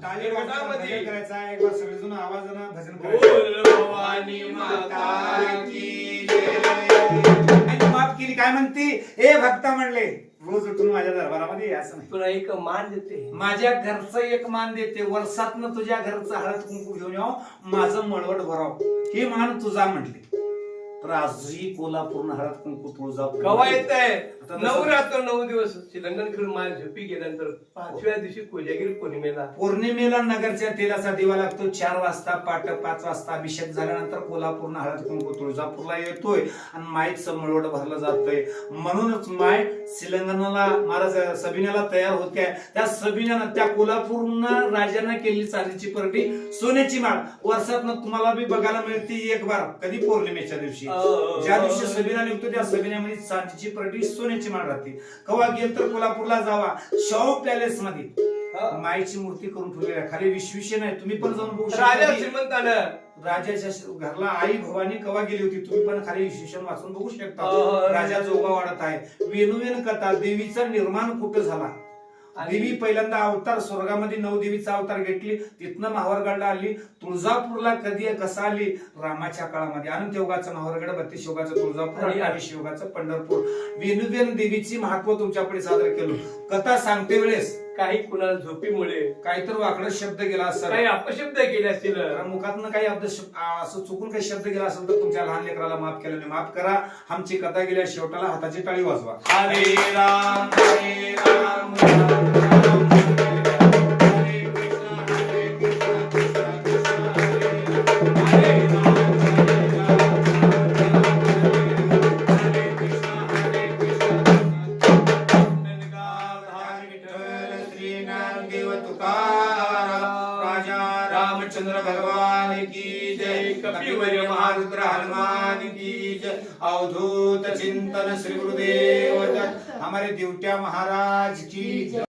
टाळी वाजवून भजन करायचं आहे. एकदा सगळेजण आवाजानं भजन बोल करायचं. भवानी माता की आणि माफ केली. काय म्हणते? ए भक्ता म्हणले रोज उठून माझ्या दरबारामध्ये ये असं नाही. तुला एक मान देते. माझ्या घरचं एक मान देते. वर्षातनं तुझ्या घरचं हळद कुंकू घेऊन याव, माझं मळवट भराव, हे मान तुझा म्हटले. तर आजही कोल्हापूर हळद कुंकू तुळजापूर कवा येत आहे 9 रात्र 9 दिवस लंडन खेळून माझ्या झोपी गेल्यानंतर 5व्या दिवशी कोजागिरी पौर्णिमेला नगरच्या तेलाचा दिवा लागतो. 4 वाजता पाट 5 वाजता अभिषेक झाल्यानंतर कोल्हापूर हळद कुंकू तुळजापूरला येतोय आणि माईचं मळवट भरलं जातोय. म्हणूनच माय शिलंगणाला महाराज सबिन्याला तयार होत्या. त्या सबिन्यानं त्या कोल्हापूरनं राजानं केलेली चांदीची परडी, सोन्याची माळ वर्षातनं तुम्हाला बी बघायला मिळते एक बार. कधी? पौर्णिमेच्या दिवशी. ज्या दिवशी सबिना निघतो त्या सबिन्यामध्ये चांदीची परडी, सोन्याची माळ राहते. कवा गेल तर कोल्हापूरला जावा, शाहू पॅलेस मध्ये माईची मूर्ती करून ठेवलेली आहे. खाली विश्विषय नाही, तुम्ही पण जाऊन बघू राजा शकता. श्रीमंतानं राजाच्या घरला आई भवानी कवा गेली होती, तुम्ही पण खाली विशेषण वाचून बघू शकता. राजा जोगा वाढत आहे. वेणुवेण कथा, देवीचा निर्माण कुठं झाला. देवी पहिल्यांदा अवतार स्वर्गामध्ये 9 देवीचा अवतार घेतली, तिथनं माहूरगडला आली. तुळजापूरला कधी कसा आली, रामाच्या काळामध्ये. अनंत योगाचं माहूरगड, 32 योगाचं तुळजापूर आणि 28 योगाचं पंढरपूर. वेणुवेण देवीची महत्व तुमच्यापुढे सादर केलं. कथा सांगते वेळेस काही कुणाला झोपीमुळे काहीतरी वाकडं शब्द गेला असेल, काही अपशब्द केले असतील, मुखातनं काही असं चुकून काही शब्द गेला असेल तर तुमच्या लहान लेकराला माफ केल्याने माफ करा. आमची कथा गेल्या शेवटाला हाताची टाळी वाजवा. हरे राम हरे राम राम राम हरे कृष्ण हरे कृष्ण कृष्ण कृष्ण हरे राम हरे राम हरे कृष्ण हरे कृष्ण राजा रामचंद्र भगवान की जय. कपिवर्य महारुद्र हनुमान की जय. अवधूत चिंतन श्री गुरुदेव दत्त. हमारे देवट्या महाराज की जय.